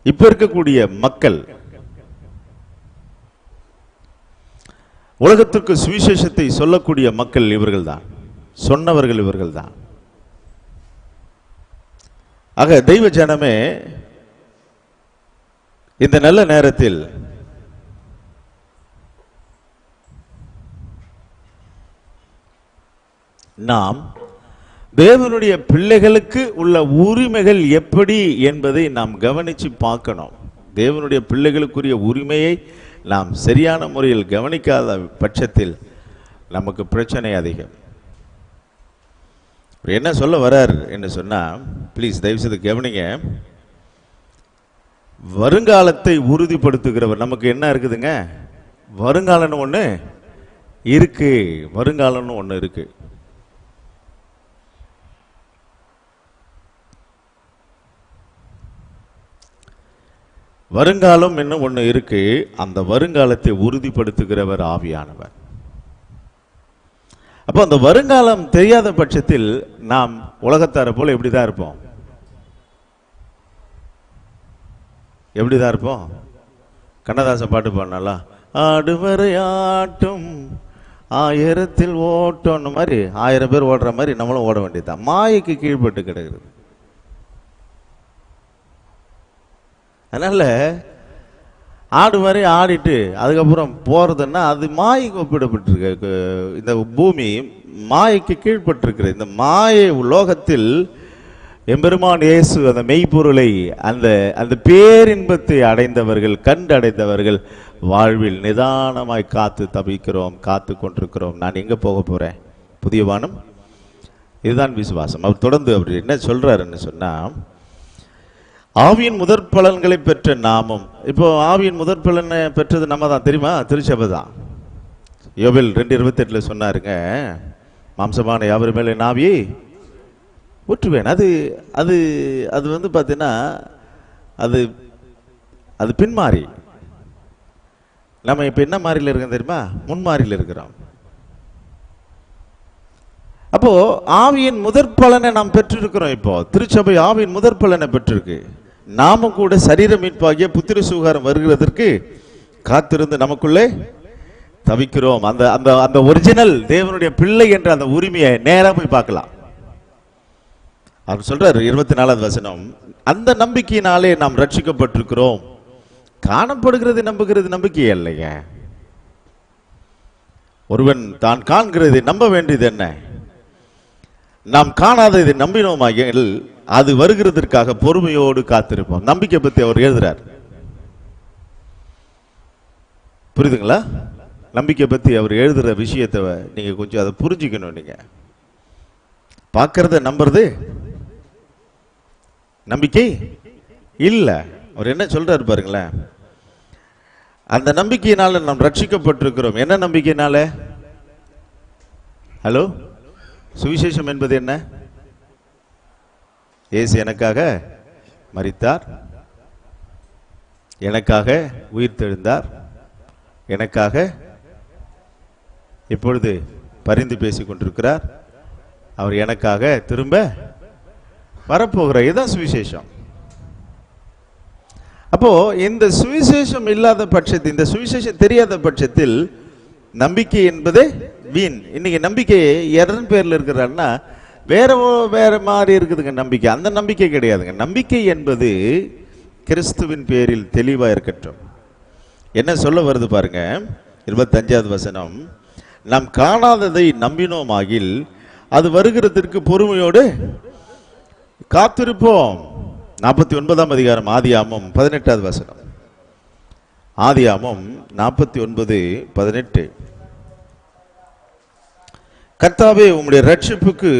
இப்ப இருக்கக்கூடிய மக்கள், உலகத்திற்கு சுவிசேஷத்தை சொல்லக்கூடிய மக்கள் இவர்கள் தான், சொன்னவர்கள் இவர்கள் தான். ஆக தெய்வ ஜனமே, இந்த நல்ல நேரத்தில் நாம் தேவனுடைய பிள்ளைகளுக்கு உள்ள உரிமைகள் எப்படி என்பதை நாம் கவனித்து பார்க்கணும். தேவனுடைய பிள்ளைகளுக்குரிய உரிமையை நாம் சரியான முறையில் கவனிக்காத பட்சத்தில் நமக்கு பிரச்சனை அதிகம். என்ன சொல்ல வரார் என்று சொன்னால், ப்ளீஸ் தயவு செய்து கவனிங்க. வருங்காலத்தை உறுதிப்படுத்துகிறவர். நமக்கு என்ன இருக்குதுங்க? வருங்காலம்னு ஒன்று இருக்கு. வருங்காலம்னு ஒன்று இருக்கு. வருங்காலம் இன்னும் ஒன்று இருக்கு. அந்த வருங்காலத்தை உறுதிப்படுத்துகிறவர் ஆவியானவர். அப்போ அந்த வருங்காலம் தெரியாத பட்சத்தில் நாம் உலகத்தார போல எப்படிதான் இருப்போம்? எப்படிதான் இருப்போம்? கண்ணதாசன் பாட்டு பாடினாலா, ஆடுவரை ஆட்டும் ஆயிரத்தில் ஓட்டோன்னு மாதிரி 1000 பேர் ஓடுற மாதிரி நம்மளும் ஓட வேண்டியதுதான். மாயைக்கு கீழ்பட்டு கிடக்கிறது. அதனால ஆடு மாதிரி ஆடிட்டு அதுக்கப்புறம் போறதுன்னா அது மாயைக்கு ஒப்பிடப்பட்டிருக்கு. இந்த பூமி மாயைக்கு கீழ்பட்டிருக்கிற இந்த மாயை உலோகத்தில் எம்பெருமான் இயேசு அந்த மெய்ப்பொருளை, அந்த அந்த பேரின்பத்தை அடைந்தவர்கள், கண்டு அடைந்தவர்கள் வாழ்வில் நிதானமாய் காத்து தவிக்கிறோம், காத்து கொண்டிருக்கிறோம். நான் எங்க போக போறேன்? புதிய வானம். இதுதான் விசுவாசம். அவர் தொடர்ந்து அவர் என்ன சொல்றாருன்னு சொன்னா, ஆவியின் முதற் பலன்களை பெற்ற நாமும். இப்போ ஆவியின் முதற் பலனை பெற்றது நம்ம தான், தெரியுமா? திருச்சபை தான். யோவேல் 2:28 சொன்னாருங்க, மாம்சமான யாவர் மேலே என் ஆவியை ஊற்றுவேன். அது அது அது வந்து பார்த்தீங்கன்னா அது அது பின்மாறி. நம்ம இப்போ என்ன மாறியில் இருக்கோம் தெரியுமா? முன்மாறியில் இருக்கிறோம். அப்போ ஆவியின் முதற் பலனை நாம் பெற்றிருக்கிறோம். இப்போ திருச்சபை ஆவியின் முதற் பலனை பெற்றிருக்கு. நாமும் கூட சரீர மீட்பாகிய புத்திர சுகாரம் வருகிறதற்கு காத்திருந்து நமக்குள்ளே தவிக்கிறோம். அந்த அந்த அந்த ஒரிஜினல் தேவனுடைய பிள்ளை என்ற அந்த உரிமையை நேராக போய் பார்க்கலாம். அவர் சொல்றாரு 24வது வசனம், அந்த நம்பிக்கையினாலே நாம் ரட்சிக்கப்பட்டிருக்கிறோம். காணப்படுகிறது நம்புகிறது நம்பிக்கை இல்லைங்க. ஒருவன் தான் காண்கிறதை நம்ப வேண்டியது என்ன? நாம் காணாததை நம்பினோமாகில் அது வருகிறதற்காக பொறுமையோடு காத்திருப்போம். நம்பிக்கை பத்தி அவர் எழுதுறார். புரியுதுங்களா? நம்பிக்கை பத்தி அவர் எழுதுற விஷயத்தை நீங்க கொஞ்சம் அதை புரிஞ்சுக்கணும். நீங்க பார்க்கறத நம்புறது நம்பிக்கை இல்ல. அவர் என்ன சொல்றாரு பாருங்களேன், அந்த நம்பிக்கையினால நாம் ரட்சிக்கப்பட்டிருக்கிறோம். என்ன நம்பிக்கையினால? ஹலோ, சுவிசேஷம் என்பது என்ன? இயேசு எனக்காக மரித்தார், எனக்காக உயிர் தெழுந்தார், எனக்காக இப்பொழுது பரிந்து பேசிக் கொண்டிருக்கிறார், அவர் எனக்காக திரும்ப வரப்போகிறார். இதுதான் சுவிசேஷம். அப்போ இந்த சுவிசேஷம் இல்லாத பட்சத்தில், இந்த சுவிசேஷம் தெரியாத பட்சத்தில் நம்பிக்கை என்பதே வீண். இன்னைக்கு நம்பிக்கை எதன் பேர்ல இருக்கிறான்னா வேற மாதிரி இருக்குதுங்க நம்பிக்கை. அந்த நம்பிக்கை கிடையாதுங்க. நம்பிக்கை என்பது கிறிஸ்துவின் பேரில் தெளிவா இருக்கட்டும். என்ன சொல்ல வருது பாருங்க, 25வது வசனம், நாம் காணாததை நம்பினோமாகில் அது வருகிறதற்கு பொறுமையோடு காத்திருப்போம். 49ஆம் அதிகாரம் ஆதியாமம் 18வது வசனம். ஆதியாமம் 49:18. கர்த்தாவே உம்முடைய ரட்சிப்புக்கு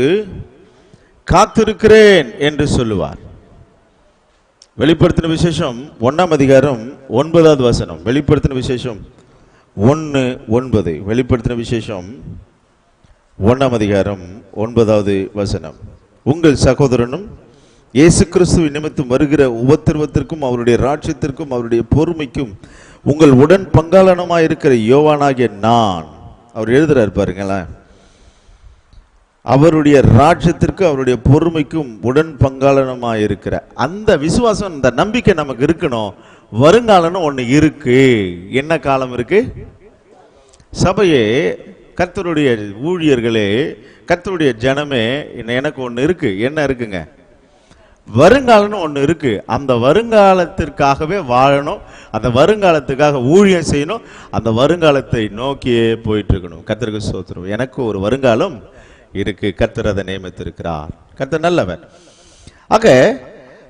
காத்திருக்கிறேன் என்று சொல்லுவார். வெளிப்படுத்தின விசேஷம் 1ஆம் அதிகாரம் 9வது வசனம். வெளிப்படுத்தின விசேஷம் 1:9. வெளிப்படுத்தின விசேஷம் 1ஆம் அதிகாரம் 9வது வசனம். உங்கள் சகோதரனும் இயேசு கிறிஸ்துவின் நிமித்தம் வருகிற உபத்திரவத்திற்கும் அவருடைய ராஜ்யத்திற்கும் அவருடைய பொறுமைக்கும் உங்கள் உடன் பங்காளனமாய் இருக்கிற யோவானாகிய நான். அவர் எழுதுறாரு பாருங்களேன், அவருடைய ராஜ்யத்திற்கு அவருடைய பொறுமைக்கும் உடன் பங்காளனமாய் இருக்கிற அந்த விசுவாசம், இந்த நம்பிக்கை நமக்கு இருக்கணும். வருங்காலம் ஒன்று இருக்கு. என்ன காலம் இருக்கு? சபையே, கர்த்தருடைய ஊழியர்களே, கர்த்தருடைய ஜனமே, எனக்கு ஒன்று இருக்கு. என்ன இருக்குங்க? வருங்காலம்னு ஒன்று இருக்கு. அந்த வருங்காலத்திற்காகவே வாழணும், அந்த வருங்காலத்துக்காக ஊழியம் செய்யணும், அந்த வருங்காலத்தை நோக்கியே போயிட்டு இருக்கணும். கர்த்தருக்கு ஸ்தோத்திரம். எனக்கு ஒரு வருங்காலம் இருக்கு. கர்த்தர் அதை நியமித்திருக்கிறார். கர்த்தர் நல்லவர். ஆக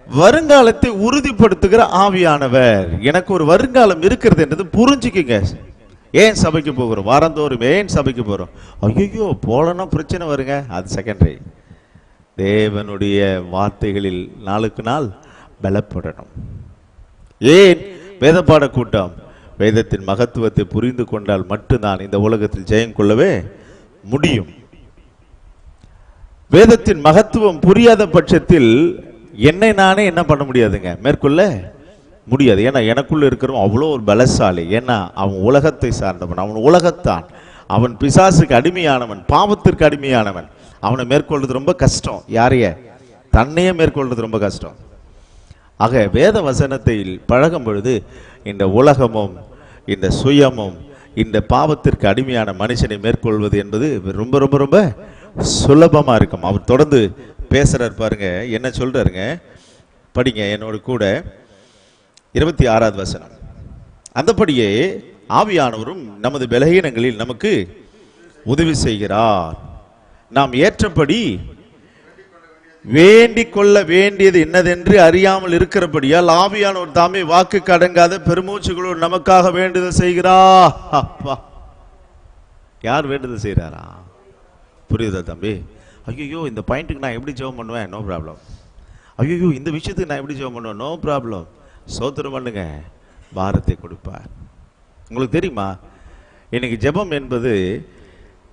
வருங்காலத்தை உறுதிப்படுத்துகிற ஆவியானவர். எனக்கு ஒரு வருங்காலம் இருக்கிறது என்றது புரிஞ்சுக்குங்க. ஏன் சபைக்கு போகிறோம்? வாரந்தோறும் ஏன் சபைக்கு போகிறோம்? ஐயோ போலன்னா பிரச்சனை வருங்க, அது செகண்டரி. தேவனுடைய வார்த்தைகளில் நாளுக்கு நாள் பலப்படணும். ஏன் வேதப்பாட கூட்டம்? வேதத்தின் மகத்துவத்தை புரிந்து கொண்டால் மட்டும்தான் இந்த உலகத்தில் ஜெயம் கொள்ளவே முடியும். வேதத்தின் மகத்துவம் புரியாத பட்சத்தில் என்னை நானே என்ன பண்ண முடியாதுங்க, மேற்கொள்ள முடியாது. ஏன்னா எனக்குள்ள இருக்கிறவன் அவ்வளோ ஒரு பலசாலி. ஏன்னா அவன் உலகத்தை சார்ந்தவன், அவன் உலகத்தான், அவன் பிசாசுக்கு அடிமையானவன், பாவத்திற்கு அடிமையானவன். அவனை மேற்கொள்வது ரொம்ப கஷ்டம். யாரைய? தன்னையே மேற்கொள்வது ரொம்ப கஷ்டம். ஆக வேத வசனத்தை பழகும் பொழுது இந்த உலகமும் இந்த சுயமும் இந்த பாவத்திற்கு அடிமையான மனுஷனை மேற்கொள்வது என்பது ரொம்ப ரொம்ப ரொம்ப சுலபமாக இருக்கும். அவர் தொடர்ந்து பேசுறார் பாருங்க, என்ன சொல்றாருங்க, படிங்க என்னோடு கூட. 26வது வசனம். அந்தபடியே ஆவியானவரும் நமது பலகீனங்களில் நமக்கு உதவி செய்கிறார். நாம் ஏற்றபடி வேண்டிக் கொள்ள வேண்டியது என்னதென்று அறியாமல் இருக்கிறபடியால் ஆவியானவர் தாமே வாக்கு கடங்காத பெருமூச்சுகளோடு நமக்காக வேண்டுதல் செய்கிறார். அப்பா, யார் வேண்டுதல் செய்கிறாரா? புரியுதா தம்பி? ஐயோ இந்த பாயிண்ட்டுக்கு நான் எப்படி ஜெபம் பண்ணுவேன்? No problem. ஐயோ இந்த விஷயத்துக்கு நான் எப்படி ஜெபம் பண்ணுவேன்? No problem. சோத்திரம் பண்ணுங்க, பாரத்தை கொடுப்பார். உங்களுக்கு தெரியுமா, இன்னைக்கு ஜெபம் என்பது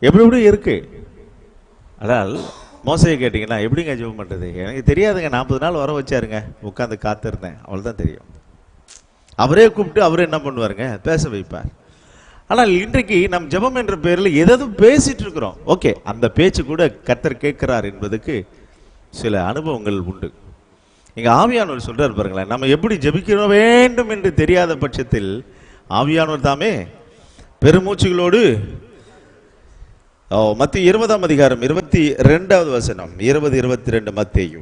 எப்படி இருக்கு. ஆனால் மோசையை கேட்டிங்கன்னா எப்படிங்க ஜெபம் பண்ணுறது? எனக்கு தெரியாதுங்க, 40 நாள் வர வச்சாருங்க, உட்காந்து காத்திருந்தேன், அவ்வளோதான் தெரியும். அவரே கூப்பிட்டு அவரே என்ன பண்ணுவாருங்க, பேச வைப்பார். ஆனால் இன்றைக்கு நம் ஜெபம் என்ற பெயரில் எதாவது பேசிட்டு இருக்கிறோம். ஓகே, அந்த பேச்சு கூட கர்த்தர் கேட்கிறார் என்பதுக்கு சில அனுபவங்கள் உண்டு. இங்கே ஆவியானவர் சொல்றார் பாருங்களேன், நம்ம எப்படி ஜெபிக்க வேண்டும் என்று தெரியாத பட்சத்தில் ஆவியானவர் தாமே பெருமூச்சுகளோடு. மத்திய 20ஆம் அதிகாரம் 22வது வசனம், 20-22 மத்தேயு.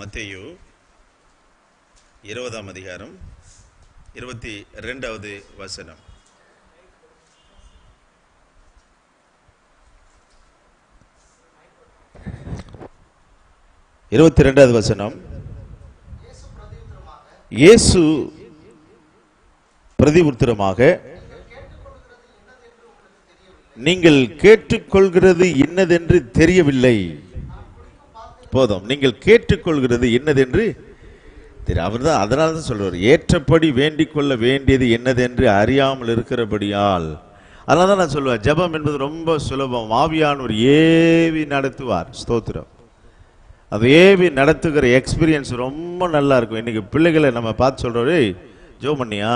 மத்தேயு 20ஆம் அதிகாரம் 22வது வசனம். இயேசு பிரதிஉத்தரமாக, நீங்கள் கேட்டுக்கொள்கிறது என்னதென்று தெரியவில்லை. போதும், நீங்கள் கேட்டுக்கொள்கிறது என்னதென்று தெரியும். அவர் தான் அதனால தான் சொல்றார், ஏற்றபடி வேண்டிக் கொள்ள வேண்டியது என்னதென்று அறியாமல் இருக்கிறபடியால். அதனால தான் நான் சொல்லுவேன், ஜெபம் என்பது ரொம்ப சுலபம். ஆவியானவர் ஏவி நடத்துவார். ஸ்தோத்திரம். அது ஏவி நடத்துகிற எக்ஸ்பீரியன்ஸ் ரொம்ப நல்லா இருக்கும். இன்னைக்கு பிள்ளைகளை நம்ம பார்த்து சொல்றோம், ஜெபம் பண்ணியா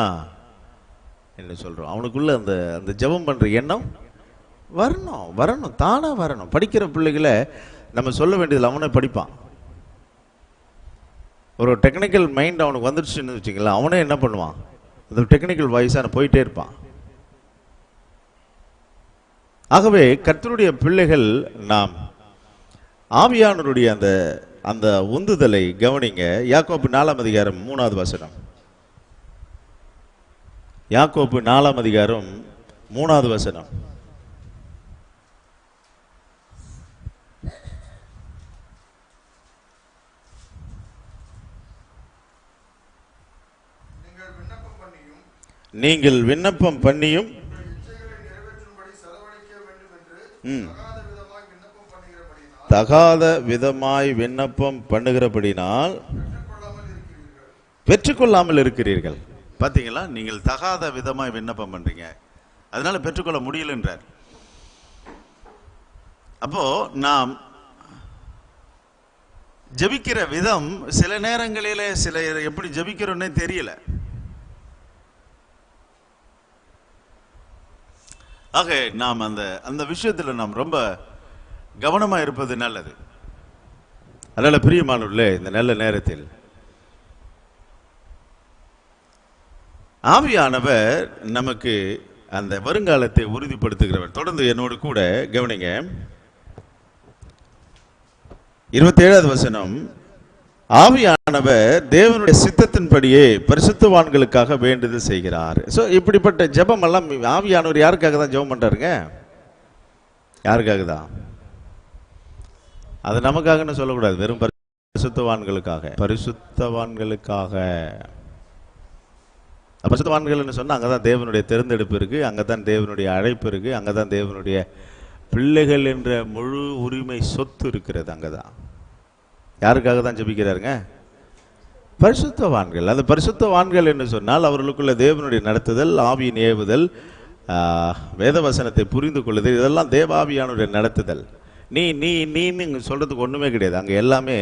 என்ன சொல்றோம். அவனுக்குள்ள அந்த அந்த ஜெபம் பண்ற எண்ணம் வரணும் தானா வரணும். படிக்கிற பிள்ளைகளை நம்ம சொல்ல வேண்டியதில் அவனே படிப்பான். ஒரு டெக்னிக்கல் மைண்ட் அவனுக்கு வந்துடுச்சுன்னு வச்சுக்கலாம், அவனே என்ன பண்ணுவான், அந்த டெக்னிக்கல் வாய்ஸாக போயிட்டே இருப்பான். ஆகவே கர்த்தருடைய பிள்ளைகள் நாம் ஆவியானவருடைய அந்த அந்த உந்துதலை கவனிங்க. யாக்கோபு 4ஆம் அதிகாரம் 3வது வசனம். யாக்கோபு 4ஆம் அதிகாரம் 3வது வசனம். நீங்கள் விண்ணப்பம் பண்ணியும் தகாத விதமாய் விண்ணப்பம் பண்ணுகிறபடினால் பெற்றுக்கொள்ளாமல் இருக்கிறீர்கள். பார்த்தீங்களா, நீங்கள் தகாத விதமாய் விண்ணப்பம் பண்றீங்க, அதனால பெற்றுக்கொள்ள முடியலன்றார். அப்போ நாம் ஜெபிக்கிற விதம் சில நேரங்களில சில எப்படி ஜெபிக்கிறோன்னே தெரியல. ஆக நாம் அந்த விஷயத்துல நாம் ரொம்ப கவனமா இருப்பது நல்லது. அதனால பிரியமானவர்களே, இந்த நல்ல நேரத்தில் ஆவியானவர் நமக்கு அந்த வருங்காலத்தை உறுதிப்படுத்துகிறவர். தொடர்ந்து என்னோடு கூட கவனிங்க. 27வது வசனம், ஆவியானவர் தேவனுடைய சித்தத்தின்படியே பரிசுத்தவான்களுக்காக வேண்டுதல் செய்கிறார். ஸோ இப்படிப்பட்ட ஜெபம் எல்லாம் ஆவியானவர் யாருக்காக தான் ஜெபம் பண்றாருங்க? யாருக்காக தான்? அது நமக்காகன்னு சொல்லக்கூடாது, வெறும் பரிசுத்தவான்களுக்காக. பரிசுத்தவான்களுக்காக. பரிசுத்தவான்கள்னு சொன்னா அங்கதான் தேவனுடைய தேர்ந்தெடுப்பு இருக்கு, அங்கதான் தேவனுடைய அழைப்பு இருக்கு, அங்கதான் தேவனுடைய பிள்ளைகள் என்ற முழு உரிமை சொத்து இருக்கிறது. அங்கதான். யாருக்காக தான் ஜெபிக்கிறாருங்க? பரிசுத்தவான்கள். அந்த பரிசுத்தவான்கள் என்று சொன்னால் அவர்களுக்குள்ள தேவனுடைய நடத்துதல், ஆவியின் ஏவுதல், வேதவசனத்தை புரிந்து கொள்ளுதல், இதெல்லாம் தேவாவியானுடைய நடத்துதல். நீன்னு சொல்றதுக்கு ஒண்ணுமே கிடையாது. அங்க எல்லாமே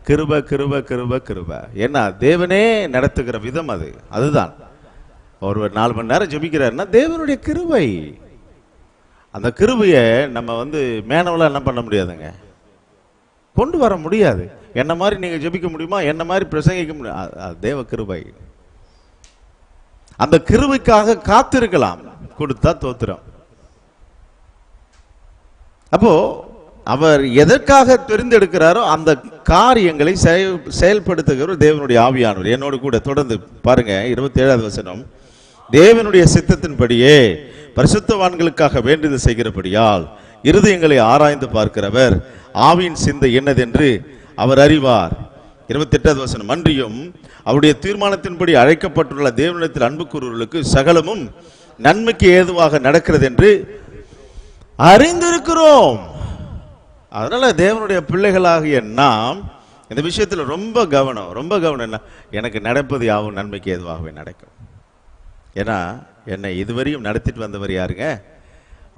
கிருப கிருப கிருப கிருப. ஏன்னா தேவனே நடத்துகிற விதம் அதுதான். ஒரு 4 மணி நேரம் ஜெபிக்கிறாருன்னா தேவனுடைய கிருபை. அந்த கிருபையை நம்ம மேனவலா என்ன பண்ண முடியாதுங்க, கொண்டு வர முடியாது. என்ன மாதிரி நீங்க ஜெபிக்க முடியுமா? என்ன மாதிரி பிரசங்கிக்க முடியும்? தேவ கிருபை. அந்த கிருபைக்காக காத்திருக்கலாம், கொடுத்தா தோத்திரம். அப்போ அவர் எதற்காக தெரிந்தெடுக்கிறாரோ அந்த காரியங்களை செயல்படுத்துகிற தேவனுடைய ஆவியானவர். என்னோடு கூட தொடர்ந்து பாருங்க. 27வது வசனம், தேவனுடைய சித்தத்தின்படியே பரிசுத்தவான்களுக்காக வேண்டுதல் செய்கிறபடியால் இருதயங்களை ஆராய்ந்து பார்க்கிறவர் ஆவியின் சிந்தை என்னதென்று அவர் அறிவார். 28வது வசனம், அன்றியும் அவருடைய தீர்மானத்தின்படி அழைக்கப்பட்டுள்ள தேவனிடத்தில் அன்பு கூறுவர்களுக்கு சகலமும் நன்மைக்கு ஏதுவாக நடக்கிறது என்று அறிந்திருக்கிறோம். அதனால தேவனுடைய பிள்ளைகளாகிய நாம் இந்த விஷயத்துல ரொம்ப கவனம். என்ன, எனக்கு நடப்பது யாவும் நன்மைக்கு ஏதுவாகவே நடக்கும். ஏன்னா என்னை இதுவரையும் நடத்திட்டு வந்தவர் யாருங்க?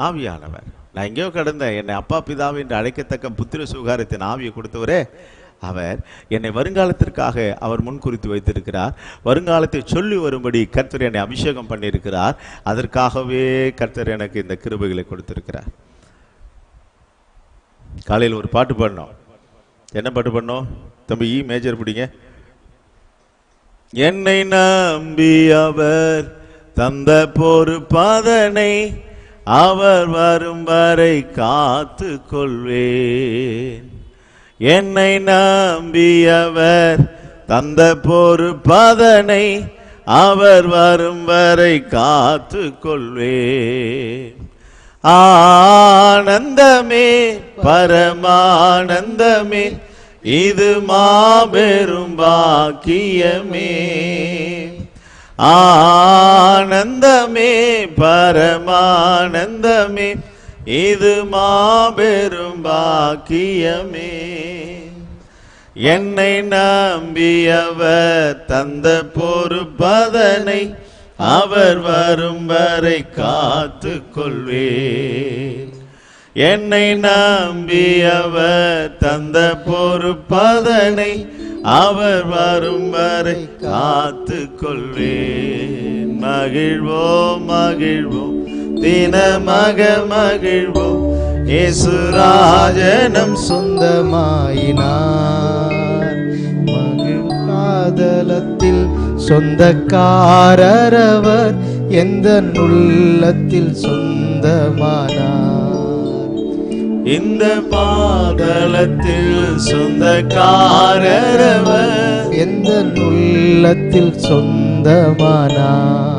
ஆவியானவர். நான் எங்கேயோ கடந்தேன், என்னை அப்பா பிதாவை என்று அழைக்கத்தக்க புத்திர சுகாரத்தின் ஆவியை கொடுத்தவரே அவர். என்னை வருங்காலத்திற்காக அவர் முன்குறித்து வைத்திருக்கிறார். வருங்காலத்தை சொல்லி வரும்படி கர்த்தர் என்னை அபிஷேகம் பண்ணியிருக்கிறார். அதற்காகவே கர்த்தர் எனக்கு இந்த கிருபைகளை கொடுத்திருக்கிறார். காலையில் ஒரு பாட்டு பாடினோம். என்ன பாட்டு பாடினோம் தம்பி? மேஜர் பிடிங்க. என்னை நம்பி அவர் தந்த பொறுப்பதனை அவர் வரும் வரை காத்து கொள்வேன். என்னை நம்பி அவர் தந்த பொறுப்பதனை அவர் வரும் வரை காத்து கொள்வேன். ஆனந்தமே பரமானந்தமே இது மாபெரும் பாக்கியமே. ஆனந்தமே பரமானந்தமே இது மாபெரும் பாக்கியமே. என்னை நம்பியவர் தந்த பொறுப்பதனை அவர் வரும் வரை காத்து கொள்வேன். என்னை நம்பியவர் தந்த பொறுப்பதனை அவர் வரும் வரை காத்து கொள்வேன். மகிழ்வோம் மகிழ்வோம் தினமக மகிழ்வோம், இயேசுராஜனம் சொந்தமாயினார். மகிழ்காதலத்தில் சொந்தக்காரரவர், எந்த உள்ளத்தில் சொந்தமானார். இந்த பாதலத்தில் சொந்தக்காரரவர், எந்த உள்ளத்தில் சொந்தமானார்.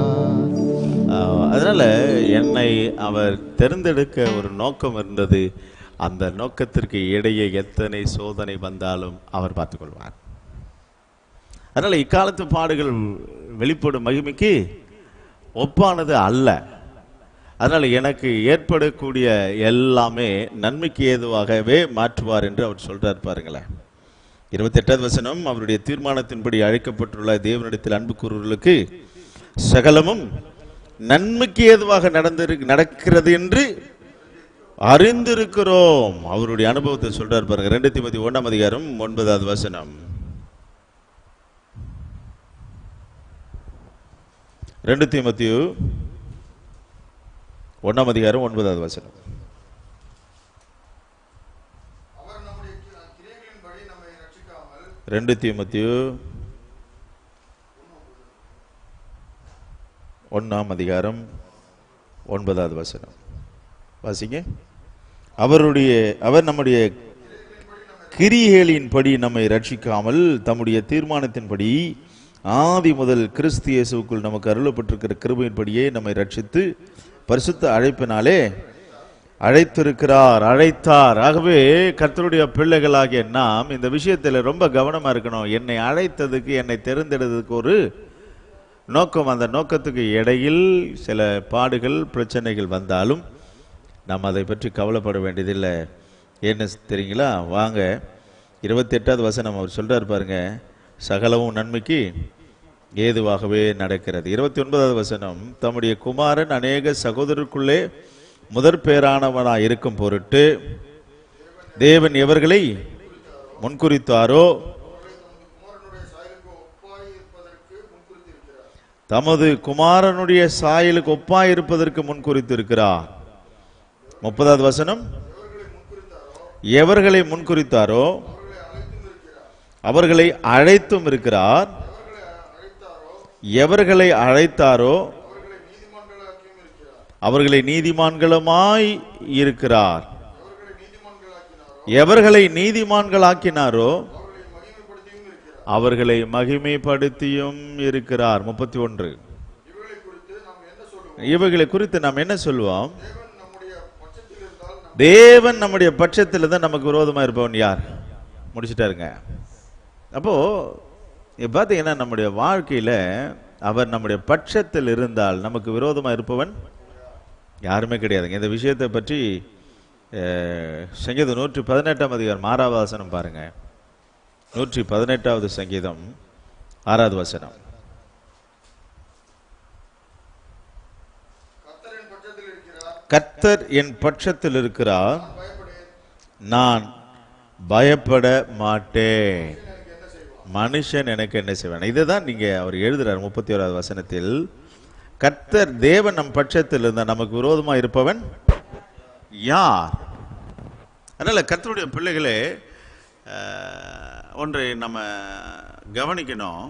அதனால என்னை அவர் தேர்ந்தெடுக்க ஒரு நோக்கம் இருந்தது. அந்த நோக்கத்திற்கு இடையே எத்தனை சோதனை வந்தாலும் அவர் பார்த்துக்கொள்வார். அதனால இக்காலத்து பாடுகள் வெளிப்படும் மகிமைக்கு ஒப்பானது அல்ல. அதனால் எனக்கு ஏற்படக்கூடிய எல்லாமே நன்மைக்கு ஏதுவாகவே மாற்றுவார் என்று அவர் சொல்றார். பாருங்களேன், 28வது வசனம், அவருடைய தீர்மானத்தின்படி அழைக்கப்பட்டுள்ள தேவனிடத்தில் அன்பு கூறுவர்களுக்கு சகலமும் நன்மைக்கு ஏதுவாக நடக்கிறது என்று அறிந்திருக்கிறோம். அவருடைய அனுபவத்தை சொல்றார் பாருங்க. 2 தீமோத்தேயு 1ஆம் அதிகாரம் 9வது வசனம். 2 தீமோத்தேயு 1ஆம் அதிகாரம் 9வது வசனம். 2 தீமோத்தேயு 1ஆம் அதிகாரம் 9வது வசனம் வாசிங்க. அவர் நம்முடைய கிரியைகளின்படி நம்மை ரட்சிக்காமல் தம்முடைய தீர்மானத்தின்படி ஆதி முதல் கிறிஸ்து இயேசுவுக்குள் நமக்கு அருளப்பட்டிருக்கிற கிருபையின்படியே நம்மை ரட்சித்து பரிசுத்த அழைப்பினாலே அழைத்தார். ஆகவே கர்த்தருடைய பிள்ளைகளாகிய நாம் இந்த விஷயத்தில் ரொம்ப கவனமா இருக்கணும். என்னை அழைத்ததுக்கு, என்னை தெரிந்தெடுத்ததுக்கு ஒரு நோக்கம். அந்த நோக்கத்துக்கு இடையில் சில பாடுகள், பிரச்சனைகள் வந்தாலும் நாம் அதை பற்றி கவலைப்பட வேண்டியதில்லை. என்ன தெரியுங்களா? வாங்க, 28வது வசனம் அவர் சொல்றார் பாருங்க, சகலமும் நன்மைக்கு ஏதுவாகவே நடக்கிறது. 29வது வசனம், தம்முடைய குமாரன் அநேக சகோதரருக்குள்ளே முதற் பேரானவனாய் இருக்கும் பொருட்டு தேவன் எவர்களை முன்குறித்தாரோ தமது குமாரனுடைய சாயலுக்கு ஒப்பாயிருப்பதற்கு முன்குறித்திருக்கிறார். 30வது வசனம், எவர்களை முன்குறித்தாரோ அவர்களை அழைத்தும் இருக்கிறார். எவர்களை அழைத்தாரோ அவர்களை நீதிமான்களுமாய் இருக்கிறார். எவர்களை நீதிமான்களாக்கினாரோ அவர்களை மகிமைப்படுத்தியும் இருக்கிறார். 31, இவைகளை குறித்து நாம் என்ன சொல்லுவோம்? தேவன் நம்முடைய பட்சத்தில் தான் நமக்கு விரோதமாக இருப்பவன் யார்? முடிச்சுட்டாருங்க. அப்போ பார்த்தீங்கன்னா நம்முடைய வாழ்க்கையில் அவர் நம்முடைய பட்சத்தில் இருந்தால் நமக்கு விரோதமாக இருப்பவன் யாருமே கிடையாதுங்க. இந்த விஷயத்தை பற்றி சங்கீதம் 118ஆம் அதிகாரம் 6வது வசனம் பாருங்க. 118வது சங்கீதம் 6வது வசனம். கர்த்தர் என் பட்சத்தில் இருக்கிறார், நான் பயப்பட மாட்டேன். மனுஷன் எனக்கு என்ன செய்வான்? இதுதான் நீங்க அவர் எழுதுறார் 31வது வசனத்தில். கர்த்தர் தேவன் நம் பட்சத்தில் இருந்தால் நமக்கு விரோதமா இருப்பவன் யார்? அதனால கர்த்தருடைய பிள்ளைகளே, ஒன்றை நம்ம கவனிக்கணும்.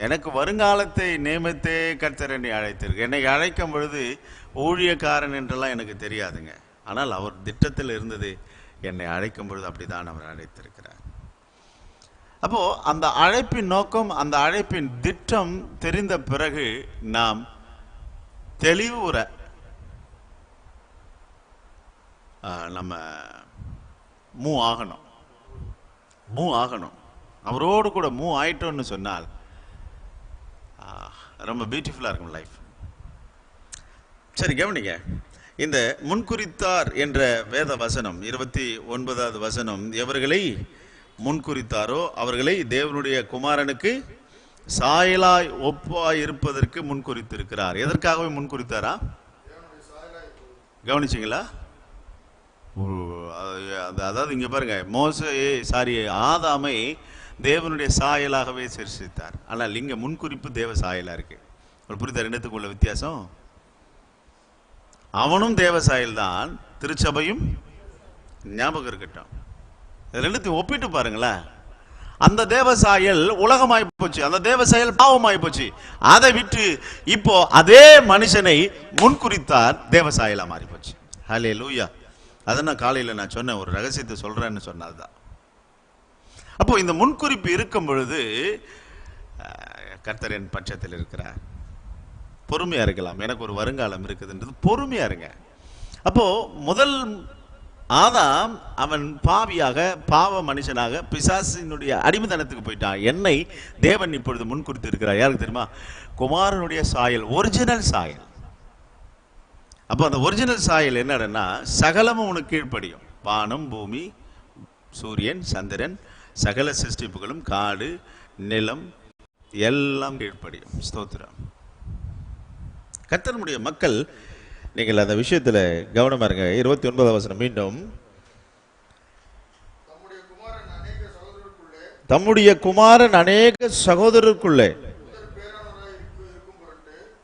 எனக்கு வருங்காலத்தை நியமித்தே கர்த்தர் என்னை அழைத்திருக்கு. என்னை அழைக்கும் பொழுது ஊழியக்காரன் என்றெல்லாம் எனக்கு தெரியாதுங்க. ஆனால் அவர் திட்டத்தில் இருந்தது. என்னை அழைக்கும் பொழுது அப்படிதான் அவர் அழைத்திருக்கிறார். அப்போ அந்த அழைப்பின் நோக்கம், அந்த அழைப்பின் திட்டம் தெரிந்த பிறகு நாம் தெளிவுற நம்ம மூவ் ஆகணும். அவரோடு கூட மூவ் ஆயிட்டோம்னு சொன்னால் ரொம்ப பியூட்டிஃபுல்லா இருக்கும் லைஃப். சரி, கவனிங்க. இந்த முன்குறித்தார் என்ற வேத வசனம் 29வது வசனம், எவர்களை முன்குறித்தாரோ அவர்களை தேவனுடைய குமாரனுக்கு சாயலாய் ஒப்பாய் இருப்பதற்கு முன்குறித்திருக்கிறார். எதற்காகவே முன்குறித்தாரா? கவனிச்சிங்களா? அதாவது இங்க பாருங்க, ஆதாமை தேவனுடைய சாயலாகவே சிருஷ்டித்தார். ஆனால் இங்க முன்குறிப்பு தேவ சாயலா இருக்கு. ஒரு புரித ரெண்டுத்துக்குள்ள வித்தியாசம். அவனும் தேவ சாயல் தான், திருச்சபையும் ஞாபகம் இருக்கட்டும். ரெண்டுத்தையும் ஒப்பிட்டு பாருங்களேன். அந்த தேவ சாயல் உலகமாய் போச்சு, அந்த தேவ சாயல் பாவமாய் போச்சு. அதை விட்டு இப்போ அதே மனுஷனை முன்குறித்தார், தேவ சாயலா மாறி போச்சு. ஹல்லேலூயா. அதான் காலையில் நான் சொன்னேன், ஒரு ரகசியத்தை சொல்றேன்னு சொன்னதுதான். அப்போ இந்த முன்குறிப்பு இருக்கும் பொழுது கர்த்தர் என் பட்சத்தில் இருக்கிறார். பொறுமையா இருக்கலாம். எனக்கு ஒரு வருங்காலம் இருக்குதுன்றது பொறுமையா இருங்க. அப்போ முதல் ஆதாம் அவன் பாவியாக பாவ மனுஷனாக பிசாசினுடைய அடிமைத்தனத்துக்கு போயிட்டான். என்னை தேவன் இப்பொழுது முன்குறித்து இருக்கிறார். யாருக்கு தெரியுமா? குமாரனுடைய சாயல், ஒரிஜினல் சாயல். அப்போ அந்த ஒரிஜினல் சாயல் என்னன்னா, சகலமும் உனக்கு கீழ்ப்படியும். வானம், பூமி, சூரியன், சந்திரன், சகல சிருஷ்டிப்புகளும், காடு, நிலம் எல்லாம் கீழ்ப்படியும். ஸ்தோத்திரம். கர்த்தருடைய மக்கள், நீங்கள் அந்த விஷயத்தில் கவனமா இருங்க. 29வது வசனம் மீண்டும், தம்முடைய குமாரன் அநேக சகோதரருக்குள்ளே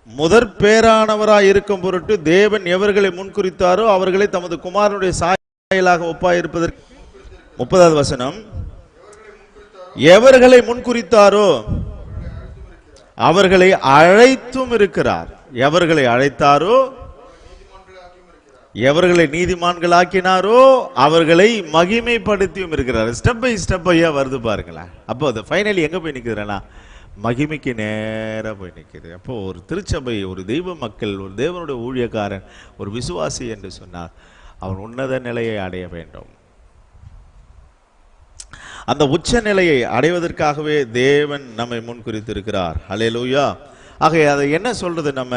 முதற் பேரானவராய் இருக்கும் பொருட்டு தேவன் எவர்களை முன்குறித்தாரோ அவர்களை தமது குமாரனுடைய சாயலாக ஒப்பாயிருப்பதற்கு. 30வது வசனம், எவர்களை முன்குறித்தாரோ அவர்களை அழைத்தும் இருக்கிறார். எவர்களை அழைத்தாரோ, எவர்களை நீதிமான்களாக்கினாரோ அவர்களை மகிமைப்படுத்தியும் இருக்கிறார். ஸ்டெப் பை ஸ்டெப் ஐயா வருது பாருங்களேன். அப்போ அது ஃபைனலி எங்க போய் நிற்குதுன்னா, மகிமைக்கு நேராக போய் நிற்குது. அப்போ ஒரு திருச்சபை, ஒரு தெய்வ மக்கள், ஒரு தேவனுடைய ஊழியக்காரன், ஒரு விசுவாசி என்று சொன்னார் அவன் உன்னத நிலையை அடைய வேண்டும். அந்த உச்ச நிலையை அடைவதற்காகவே தேவன் நம்மை முன்குறித்திருக்கிறார். அல்லேலூயா. ஆக அதை என்ன சொல்றது, நம்ம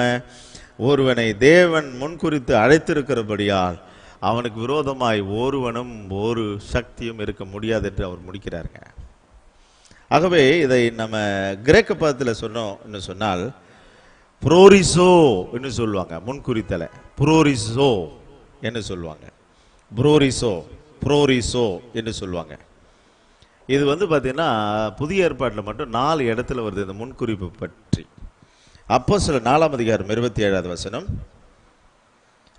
ஒருவனை தேவன் முன்குறித்து அழைத்திருக்கிறபடியால் அவனுக்கு விரோதமாய் ஒருவனும் ஒரு சக்தியும் இருக்க முடியாது என்று அவர் முடிக்கிறாருங்க. ஆகவே இதை நம்ம கிரேக்க பதத்தில் சொன்னோம்னு சொன்னால் புரோரிசோ என்று சொல்லுவாங்க. முன்குறித்தலை புரோரிசோ என்று சொல்லுவாங்க. புரோரிசோ என்று சொல்லுவாங்க. இது பார்த்தீங்கன்னா புதிய ஏற்பாட்டில் மட்டும் 4 இடத்துல வருது இந்த முன்குறிப்பு பற்றி. அப்போஸ்தலர் 4ஆம் அதிகாரம் 27வது வசனம்,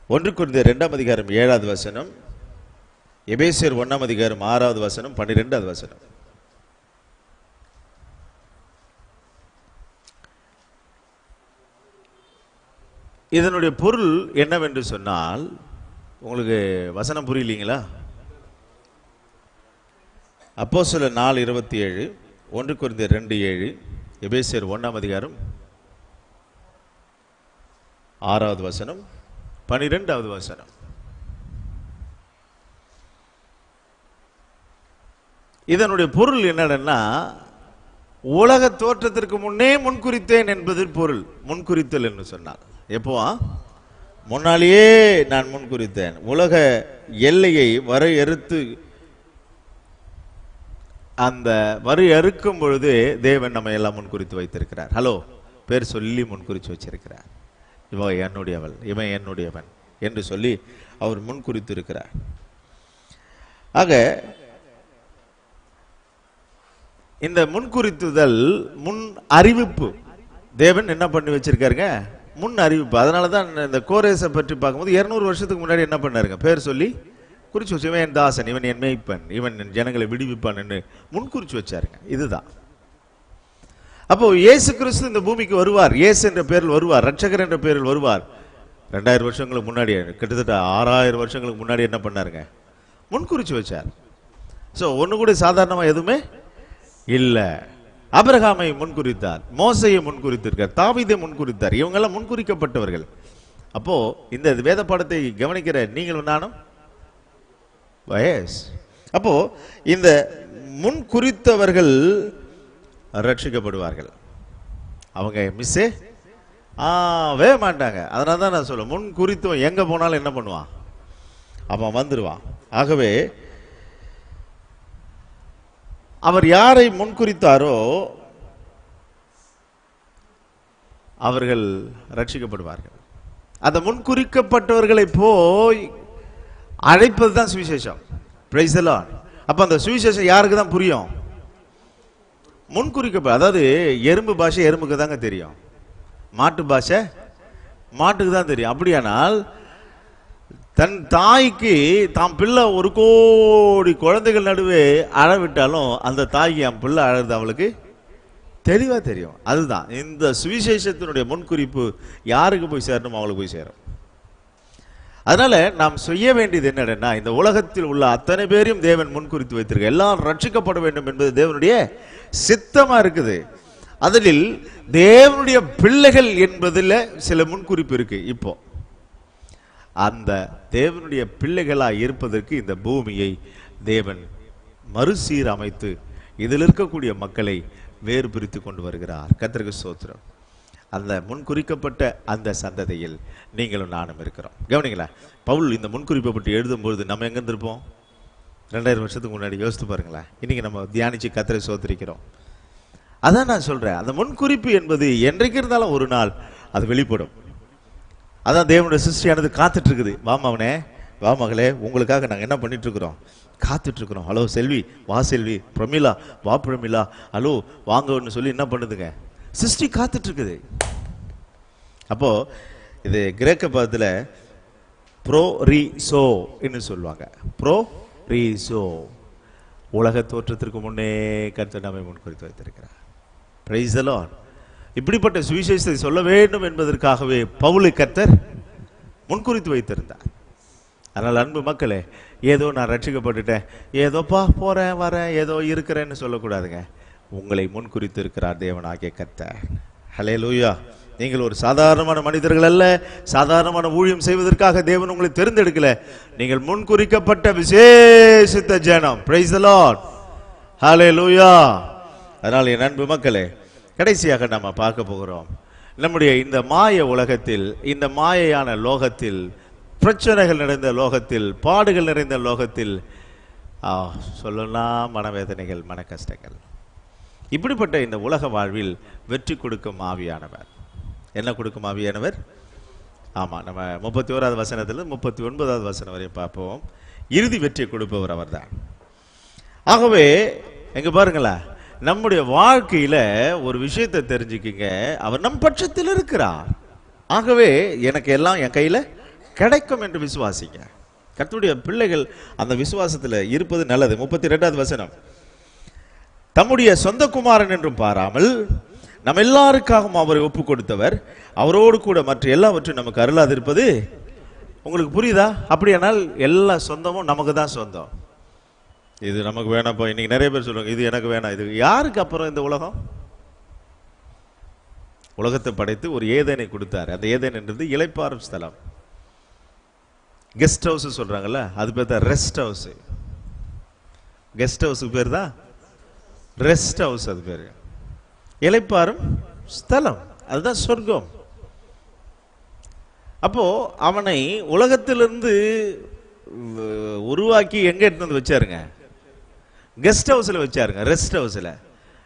1 கொரிந்தியர் 2ஆம் அதிகாரம் 7வது வசனம், எபேசியர் 1ஆம் அதிகாரம் 6வது வசனம், 12வது வசனம். இதனுடைய பொருள் என்னவென்று சொன்னால், உங்களுக்கு வசனம் புரியலீங்களா? அப்போஸ்தலர் 4:27, 1 கொரிந்தியர் 2:7, எபேசியர் 1ஆம் அதிகாரம் 6வது வசனம், 12வது வசனம். இதனுடைய பொருள் என்னன்னா, உலக தோற்றத்திற்கு முன்னே முன்குறித்தேன் என்பது பொருள். முன்குறித்தல் என்று சொன்னால் எப்போவா? முன்னாலேயே நான் முன்குறித்தேன். உலக எல்லையை வரையறுத்து, அந்த வரையறுக்கும் பொழுது தேவன் நம்ம எல்லாம் முன்குறித்து வைத்திருக்கிறார். ஹலோ, பேர் சொல்லி முன்குறித்து வச்சிருக்கிறார். இவன் என்னுடையவள், இவன் என்னுடையவன் என்று சொல்லி அவர் முன்குறித்து இருக்கிறார். ஆக இந்த முன்குறித்துதல், முன் அறிவிப்பு தேவன் என்ன பண்ணி வச்சிருக்காருங்க? முன் அறிவிப்பு. அதனால தான் இந்த கோரேசை பற்றி பார்க்கும்போது 200 வருஷத்துக்கு முன்னாடி என்ன பண்ணாருங்க? பேர் சொல்லி குறிச்சு வச்சு, இவன் என் தாசன், இவன் என் மேய்ப்பன், இவன் என் ஜனங்களை விடுவிப்பான் என்று முன்குறிச்சு வச்சாருங்க. இதுதான். அப்போ இயேசு கிறிஸ்து இந்த பூமிக்கு வருவார். இயேசு என்ற பேரில் வருவார், ரட்சகர் என்ற பேரில் வருவார். 2000 வருஷங்களுக்கு முன்னாடி, கிட்டத்தட்ட 6000 வருஷங்களுக்கு முன்னாடி என்ன பண்ணாருங்க? முன்குறிச்சு வச்சார். ஸோ ஒன்று கூட சாதாரணமாக எதுவுமே இல்லை. ஆபிரகாமை முன்குறித்தார், மோசையை முன்குறித்திருக்கார், தாவீதை முன்குறித்தார். இவங்கெல்லாம் முன்குறிக்கப்பட்டவர்கள். அப்போ இந்த வேத பாடத்தை கவனிக்கிற நீங்கள் நானும் வயஸ். அப்போ இந்த முன்குறித்தவர்கள் ரட்சிக்கப்படுவார்கள். அவங்க மிஸ்ஸே ஆவே மாட்டாங்க. அதனால தான் நான் சொல்லுவேன், முன் குறித்தவன் எங்க போனாலும் என்ன பண்ணுவான்? அவன் வந்துடுவான். ஆகவே அவர் யாரை முன்குறித்தாரோ அவர்கள் ரட்சிக்கப்படுவார்கள். அந்த முன்குறிக்கப்பட்டவர்களை போய் அழைப்பது தான் சுவிசேஷம். Price the Lord. அப்ப அந்த சுவிசேஷம் யாருக்கு தான் புரியும்? அதாவது எறும்பு பாஷை எறும்புக்கு தாங்க தெரியும், மாட்டு பாஷை மாட்டுக்கு தான் தெரியும். அப்படியானால் தன் தாய்க்கு தாம் பிள்ளை 1 கோடி குழந்தைகள் நடுவே அழவிட்டாலும் அந்த தாய்க்கு என் பிள்ளை அழகுது அவளுக்கு தெளிவா தெரியும். அதுதான் இந்த சுவிசேஷத்தினுடைய முன்குறிப்பு. யாருக்கு போய் சேரணும்? அவளுக்கு போய் சேரும். அதனால நாம் செய்ய வேண்டியது என்னன்னா, இந்த உலகத்தில் உள்ள அத்தனை பேரையும் தேவன் முன்குறித்து வைத்திருக்க, எல்லாரும் ரட்சிக்கப்பட வேண்டும் என்பது தேவனுடைய சித்தமா இருக்குது. அதில் தேவனுடைய பிள்ளைகள் என்பதில் சில முன்குறிப்பு இருக்கு. இப்போ அந்த தேவனுடைய பிள்ளைகளாய் இருப்பதற்கு இந்த பூமியை தேவன் மறுசீர் அமைத்து இதில் இருக்கக்கூடிய மக்களை வேறு பிரித்து கொண்டு வருகிறார். கர்த்தருக்கு ஸ்தோத்திரம். அந்த முன்குறிக்கப்பட்ட அந்த சந்ததியில் நீங்களும் நானும் இருக்கிறோம். கவனிங்களா, பவுல் இந்த முன்குறிப்பை பற்றி எழுதும்பொழுது நம்ம எங்கே இருந்திருப்போம்? 2000 வருஷத்துக்கு முன்னாடி யோசித்து பாருங்களேன். இன்னைக்கு நம்ம தியானிச்சு கர்த்தரை ஸ்தோத்திரிக்கிறோம். அதான் நான் சொல்றேன், அந்த முன்குறிப்பு என்பது என்றைக்கு இருந்தாலும் ஒரு நாள் அது வெளிப்படும். அதான் தேவனுடைய சிருஷ்டியானது காத்துட்டு இருக்குது. வா மகனே, வா மகளே, உங்களுக்காக நாங்கள் என்ன பண்ணிட்டு இருக்கிறோம்? காத்துட்டு இருக்கிறோம். ஹலோ செல்வி, வா செல்வி, பிரமிளா, வா பிரமிளா, ஹலோ வாங்கன்னு சொல்லி என்ன பண்ணுதுங்க? சிருஷ்டி காத்துட்டு இருக்குது. அப்போ இது கிரேக்க பதத்தில் ப்ரோரிசோ என்று சொல்லுவாங்க. ப்ரோரிசோ, உலக தோற்றத்திற்கு முன்னே கர்த்தர் நம்மை முன்குறித்து வைத்திருக்கிறார். Price the Lord. இப்படிப்பட்ட சுவிசேஷத்தை சொல்ல வேண்டும் என்பதற்காகவே பவுலை கர்த்தர் முன்குறித்து வைத்திருந்தார். அதனால் அன்பு மக்களே, ஏதோ நான் ரட்சிக்கப்பட்டுட்டேன், ஏதோப்பா போறேன் வரேன், ஏதோ இருக்கிறேன்னு சொல்லக்கூடாதுங்க. உங்களை முன்குறித்து இருக்கிறார் தேவனாகிய கர்த்தர். ஹல்லேலூயா. நீங்கள் ஒரு சாதாரணமான மனிதர்கள் அல்ல. சாதாரணமான ஊழியம் செய்வதற்காக தேவன் உங்களை தேர்ந்தெடுக்கல. நீங்கள் முன்குறிக்கப்பட்ட விசேஷித்த ஜனம். Praise the Lord. ஹல்லேலூயா. அதனால் என் அன்பு மக்களே, கடைசியாக நம்ம பார்க்க போகிறோம், நம்முடைய இந்த மாய உலகத்தில், இந்த மாயையான லோகத்தில், பிரச்சனைகள் நிறைந்த லோகத்தில், பாடுகள் நிறைந்த லோகத்தில் சொல்லலாம் மனவேதனைகள், மன கஷ்டங்கள். இப்படிப்பட்ட இந்த உலக வாழ்வில் வெற்றி கொடுக்கும் ஆவியானவர். என்ன கொடுக்கும் ஆவியானவர்? ஆமாம், நம்ம 31வது வசனத்தில் 39வது வசனம் வரையும் பார்ப்போம். இறுதி வெற்றியை கொடுப்பவர் அவர் தான். ஆகவே எங்க பாருங்களேன், நம்முடைய வாழ்க்கையில ஒரு விஷயத்தை தெரிஞ்சுக்கிங்க, அவர் நம் பட்சத்தில் இருக்கிறார். ஆகவே எனக்கு எல்லாம் என் கையில கிடைக்கும் என்று விசுவாசிங்க. கர்த்தருடைய பிள்ளைகள் அந்த விசுவாசத்தில் இருப்பது நல்லது. 32வது வசனம், தம்முடைய சொந்த குமாரன் என்றும் பாராமல் நம்ம எல்லாருக்காகவும் அவரை ஒப்பு கொடுத்தவர், அவரோடு கூட மற்ற எல்லாவற்றையும் நமக்கு அருளாதிருப்பது உங்களுக்கு புரியுதா? அப்படியானால் எல்லா சொந்தமும் நமக்கு தான் சொந்தம். இது நமக்கு வேணாம். இன்னைக்கு நிறைய பேர் சொல்லுவாங்க, இது எனக்கு வேணாம். இது யாருக்கு அப்புறம் இந்த உலகம்? உலகத்தை படைத்து ஒரு ஏதேனை கொடுத்தாரு. அந்த ஏதேன் என்றது இளைப்பாறும் ஸ்தலம். கெஸ்ட் ஹவுஸ் சொல்றாங்கல்ல, அது பேர் தான் ரெஸ்ட் ஹவுஸ். கெஸ்ட் ஹவுஸுக்கு பேர் தான் ரெஸ்ட் ஹவுஸ். அது பேர் இளைப்பாறும் ஸ்தலம், அதுதான் சொர்க்கம். அப்போ அவனை உலகத்திலிருந்து உருவாக்கி எங்க எடுத்து வந்து வச்சாருங்க? கெஸ்ட் ஹவுஸ்ல வச்சாருங்க, ரெஸ்ட் ஹவுஸ்ல.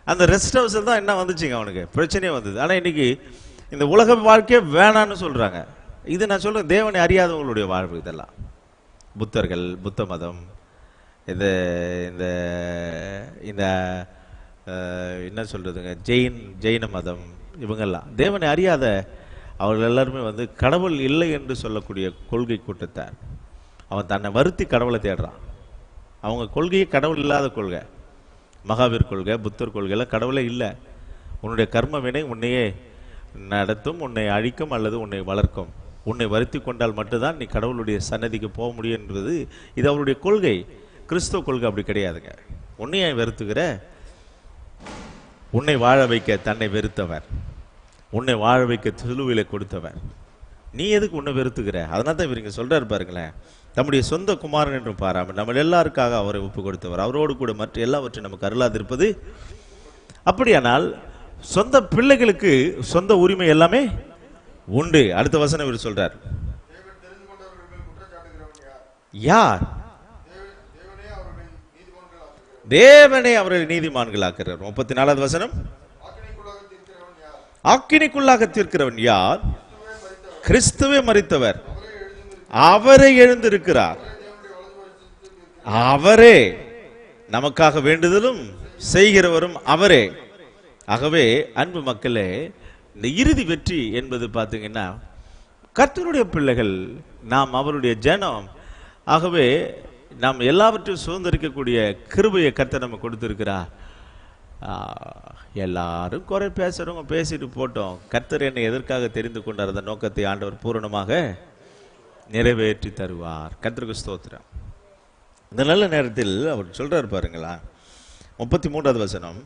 அந்த ரெஸ்ட் ஹவுஸ்ல தான் என்ன வந்துச்சுங்க, அவனுக்கு பிரச்சனையே வந்தது. ஆனா இன்னைக்கு இந்த உலக வாழ்க்கையே வேணான்னு சொல்றாங்க. இது நான் சொல்றேன், தேவனை அறியாதவங்களுடைய வாழ்வு இதெல்லாம். புத்தர்கள், புத்த மதம், இது இந்த இந்த என்ன சொல்றதுங்க, ஜெயின மதம், இவங்கெல்லாம் தேவனை அறியாத அவர்கள் எல்லாருமே வந்து கடவுள் இல்லை என்று சொல்லக்கூடிய கொள்கை கூட்டத்தார். அவன் தன்னை வருத்தி கடவுளை தேடுறான். அவங்க கொள்கையே கடவுள் இல்லாத கொள்கை. மகாவீர் கொள்கை, புத்தர் கொள்கையெல்லாம் கடவுளே இல்லை. உன்னுடைய கர்ம வினை உன்னையே நடத்தும், உன்னை அழிக்கும் அல்லது உன்னை வளர்க்கும். உன்னை வருத்தி கொண்டால் மட்டும்தான் நீ கடவுளுடைய சன்னதிக்கு போக முடியும் என்பது இது அவருடைய கொள்கை. கிறிஸ்துவ கொள்கை அப்படி கிடையாதுங்க. உன்னையே வெறுத்துக்கிற, உன்னை வாழ வைக்க தன்னை வெறுத்தவர், உன்னை வாழ வைக்க சிலுவையில கொடுத்தவர், நீ எதுக்கு உன்னை வெறுத்துக்கிற? அதனால தான் இவங்க சொல்றாரு பாருங்களேன், தம்முடைய சொந்த குமாரன் என்றும் பாராமல் நம்ம எல்லாருக்காக அவரை ஒப்பு கொடுத்தவர், அவரோடு கூட மற்ற எல்லாவற்றையும் நமக்கு அருளாதிருப்பது. அப்படியானால் சொந்த பிள்ளைகளுக்கு சொந்த உரிமை எல்லாமே உண்டு. அடுத்த வசனம் இவர் சொல்றார், யார்? தேவனே அவர்களை நீதிமான்களாக்குகிறார். 34வது வசனம், ஆக்கினைக்குள்ளாக தீர்க்கிறவன் யார்? கிறிஸ்துவே மரித்தவர், அவரே எழுந்திருக்கிறார், அவரே நமக்காக வேண்டுதலும் செய்கிறவரும் அவரே. ஆகவே அன்பு மக்களே, இந்த இறுதி வெற்றி என்பது பார்த்தீங்கன்னா கர்த்தருடைய பிள்ளைகள், நாம் அவருடைய ஜனம். ஆகவே நாம் எல்லாவற்றையும் சுதந்திரிக்கக்கூடிய கிருபையை கர்த்தர் நம்ம கொடுத்திருக்கிறார். எல்லாரும் குறை பேசுறவங்க பேசிட்டு போட்டோம். கர்த்தர் என்னை எதற்காக தெரிந்து கொண்டார், அந்த நோக்கத்தை ஆண்டவர் பூரணமாக நிறைவேற்றி தருவார். கர்த்தருக்கு ஸ்தோத்திரம். இந்த நல்ல நேரத்தில் அவர் சொல்றாரு பாருங்களா, 33வது வசனம்,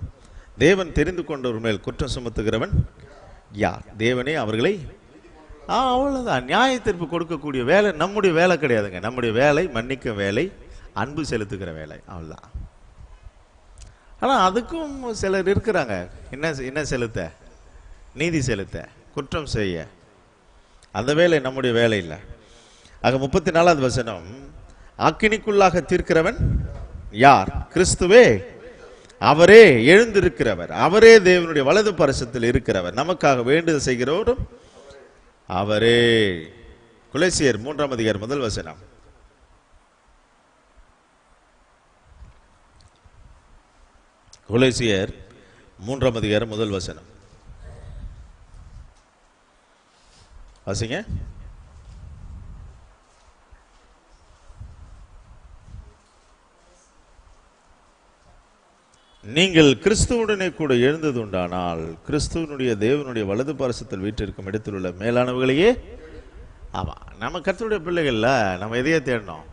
தேவன் தெரிந்து கொண்டவர் மேல் குற்றம் சுமத்துகிறவன் யார்? தேவனே அவர்களை அவ்வளவுதான். நியாய தீர்ப்பு கொடுக்கக்கூடிய வேலை நம்முடைய வேலை கிடையாதுங்க. நம்முடைய வேலை மன்னிக்க வேலை, அன்பு செலுத்துகிற வேலை, அவ்வளவுதான். ஆனா அதுக்கும் சிலர் இருக்கிறாங்க. என்ன செலுத்த? நீதி செலுத்த, குற்றம் செய்ய. அந்த வேலை நம்முடைய வேலை இல்லை. ஆக 34வது வசனம், அக்கினிக்குள்ளாக தீர்க்கிறவன் யார்? கிறிஸ்துவே, அவரே எழுந்திருக்கிறவர், அவரே தேவனுடைய வலது பரிசத்தில் இருக்கிறவர், நமக்காக வேண்டுதல் செய்கிறவரும் அவரே. கொலோசியர் 3ஆம் அதிகாரம் 1 வசனம். கொலோசியர் 3ஆம் அதிகாரம் 1 வசனம் வாசிங்க. நீங்கள் கிறிஸ்துவுடனே கூட எழுந்தது உண்டானால் கிறிஸ்துவனுடைய தேவனுடைய வலது பாரசத்தில் வீட்டிற்கும் இடத்தில் உள்ள மேலானவர்களையே. ஆமா, நம்ம கர்த்தருடைய பிள்ளைகள்ல நம்ம எதையே தேடணும்.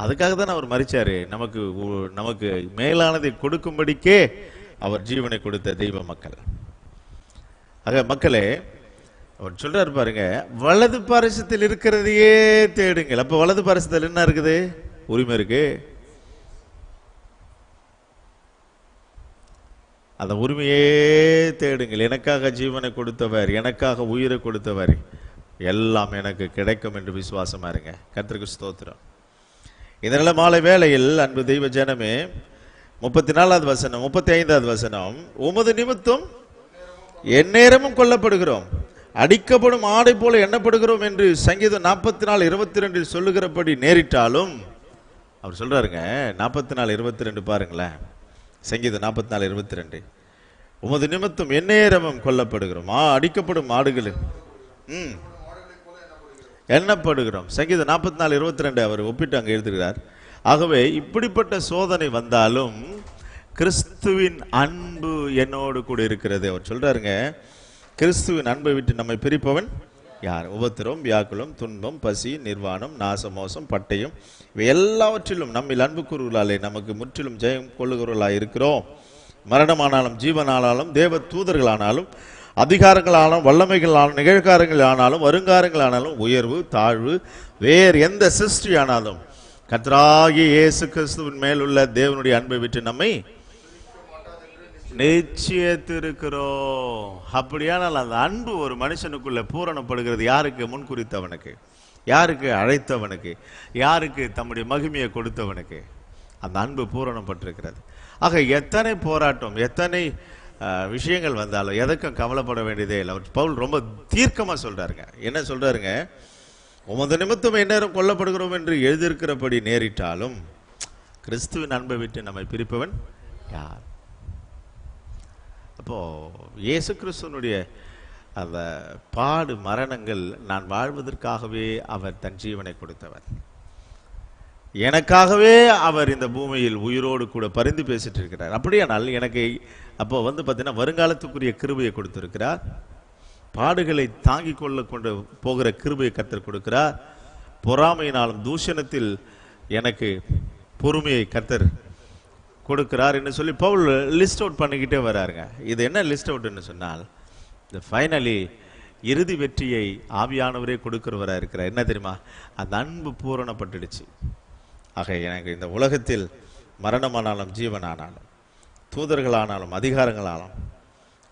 அதுக்காக தான் அவர் மரிச்சாரு. நமக்கு மேலானதை கொடுக்கும்படிக்கே அவர் ஜீவனை கொடுத்த தெய்வ மக்கள். ஆக மக்களே, அவர் சொல்றாரு பாருங்க, வலது பாரசத்தில் இருக்கிறதையே தேடுங்கள். அப்ப வலது பாரசத்தில் என்ன இருக்குது? உரிமை இருக்கு. அந்த உரிமையே தேடுங்கள். எனக்காக ஜீவனை கொடுத்தவர், எனக்காக உயிரை கொடுத்தவர், எல்லாம் எனக்கு கிடைக்கும் என்று விசுவாசமா இருங்க. கர்த்தருக்கு ஸ்தோத்திரம். இதனால மாலை வேளையில் அன்பு தெய்வ ஜனமே, 34வது வசனம் 35வது வசனம், உமது நிமித்தம் எந்நேரமும் கொல்லப்படுகிறோம், அடிக்கப்படும் ஆடை போல எண்ணப்படுகிறோம் என்று சங்கீதம் 44:22 சொல்லுகிறபடி நேரிட்டாலும். அவர் சொல்றாருங்க, 44:22 பாருங்களேன். சங்கீதம் 44:22, உமது நிமித்தம் எந்நேரமும் கொல்லப்படுகிறோம், அடிக்கப்படும் ஆடுகள் எண்ணப்படுகிறோம். சங்கீதம் 44:22 அவர் ஒப்பிட்டு அங்கே எழுதுகிறார். ஆகவே இப்படிப்பட்ட சோதனை வந்தாலும் கிறிஸ்துவின் அன்பு என்னோடு கூட இருக்கிறது. அவர் சொல்றாருங்க, கிறிஸ்துவின் அன்பை விட்டு நம்மை பிரிப்பவன் யார்? உபத்திரம், வியாக்குலம், துன்பம், பசி, நிர்வாணம், நாசமோசம், பட்டயம், இவை எல்லாவற்றிலும் நம்மில் அன்பு கூறுவர்களாலே நமக்கு முற்றிலும் ஜெயம் கொள்ளுகிறவர்களாக இருக்கிறோம். மரணமானாலும் ஜீவனானாலும் தேவ தூதர்களானாலும் அதிகாரங்களானாலும் வல்லமைகளானாலும் நிகழ்காரங்களானாலும் வருங்காரங்களானாலும் உயர்வு தாழ்வு வேறு எந்த சிருஷ்டியானாலும் கர்த்தராகிய இயேசு கிறிஸ்துவின் மேலுள்ள தேவனுடைய அன்பை விட்டு நம்மை நிச்சயத்திருக்கிறோம். அப்படியானால் அந்த அன்பு ஒரு மனுஷனுக்குள்ள பூரணப்படுகிறது. யாருக்கு? முன்குறித்தவனுக்கு, யாருக்கு? அழைத்தவனுக்கு, யாருக்கு? தம்முடைய மகிமையை கொடுத்தவனுக்கு அந்த அன்பு பூரணப்பட்டிருக்கிறது. ஆக எத்தனை போராட்டம், எத்தனை விஷயங்கள் வந்தாலும் எதற்கும் கவலைப்பட வேண்டியதே இல்லை. அவர் பவுல் ரொம்ப தீர்க்கமாக சொல்றாருங்க. என்ன சொல்றாருங்க? உமது நிமித்தம் எந்நேரம் கொல்லப்படுகிறோம் என்று எழுதியிருக்கிறபடி நேரிட்டாலும் கிறிஸ்துவின் அன்பை விட்டு நம்மை பிரிப்பவன் யார்? அப்போ இயேசு கிறிஸ்துவனுடைய அந்த பாடு மரணங்கள் நான் வாழ்வதற்காகவே அவர் தன் ஜீவனை கொடுத்தவர். எனக்காகவே அவர் இந்த பூமியில் உயிரோடு கூட பரிந்து பேசிட்டு இருக்கிறார். அப்படியானால் எனக்கு அப்போ பார்த்தீங்கன்னா வருங்காலத்துக்குரிய கிருபையை கொடுத்திருக்கிறார். பாடுகளை தாங்கிக் கொண்டு போகிற கிருபையை கர்த்தர் கொடுக்கிறார். பொறாமையினாலும் தூஷணத்தில் எனக்கு பொறுமையை கர்த்தர் கொடுக்கிறார் என்று சொல்லி பவுல் லிஸ்ட் அவுட் பண்ணிக்கிட்டே வராருங்க. இது என்ன லிஸ்ட் அவுட்னு சொன்னால், இந்த ஃபைனலி இறுதி வெற்றியை ஆவியானவரே கொடுக்கிறவராக இருக்கிறார். என்ன தெரியுமா? அந்த அன்பு பூரணப்பட்டுடுச்சு. ஆக எனக்கு இந்த உலகத்தில் மரணமானாலும் ஜீவனானாலும் தூதர்களானாலும் அதிகாரங்களாலும்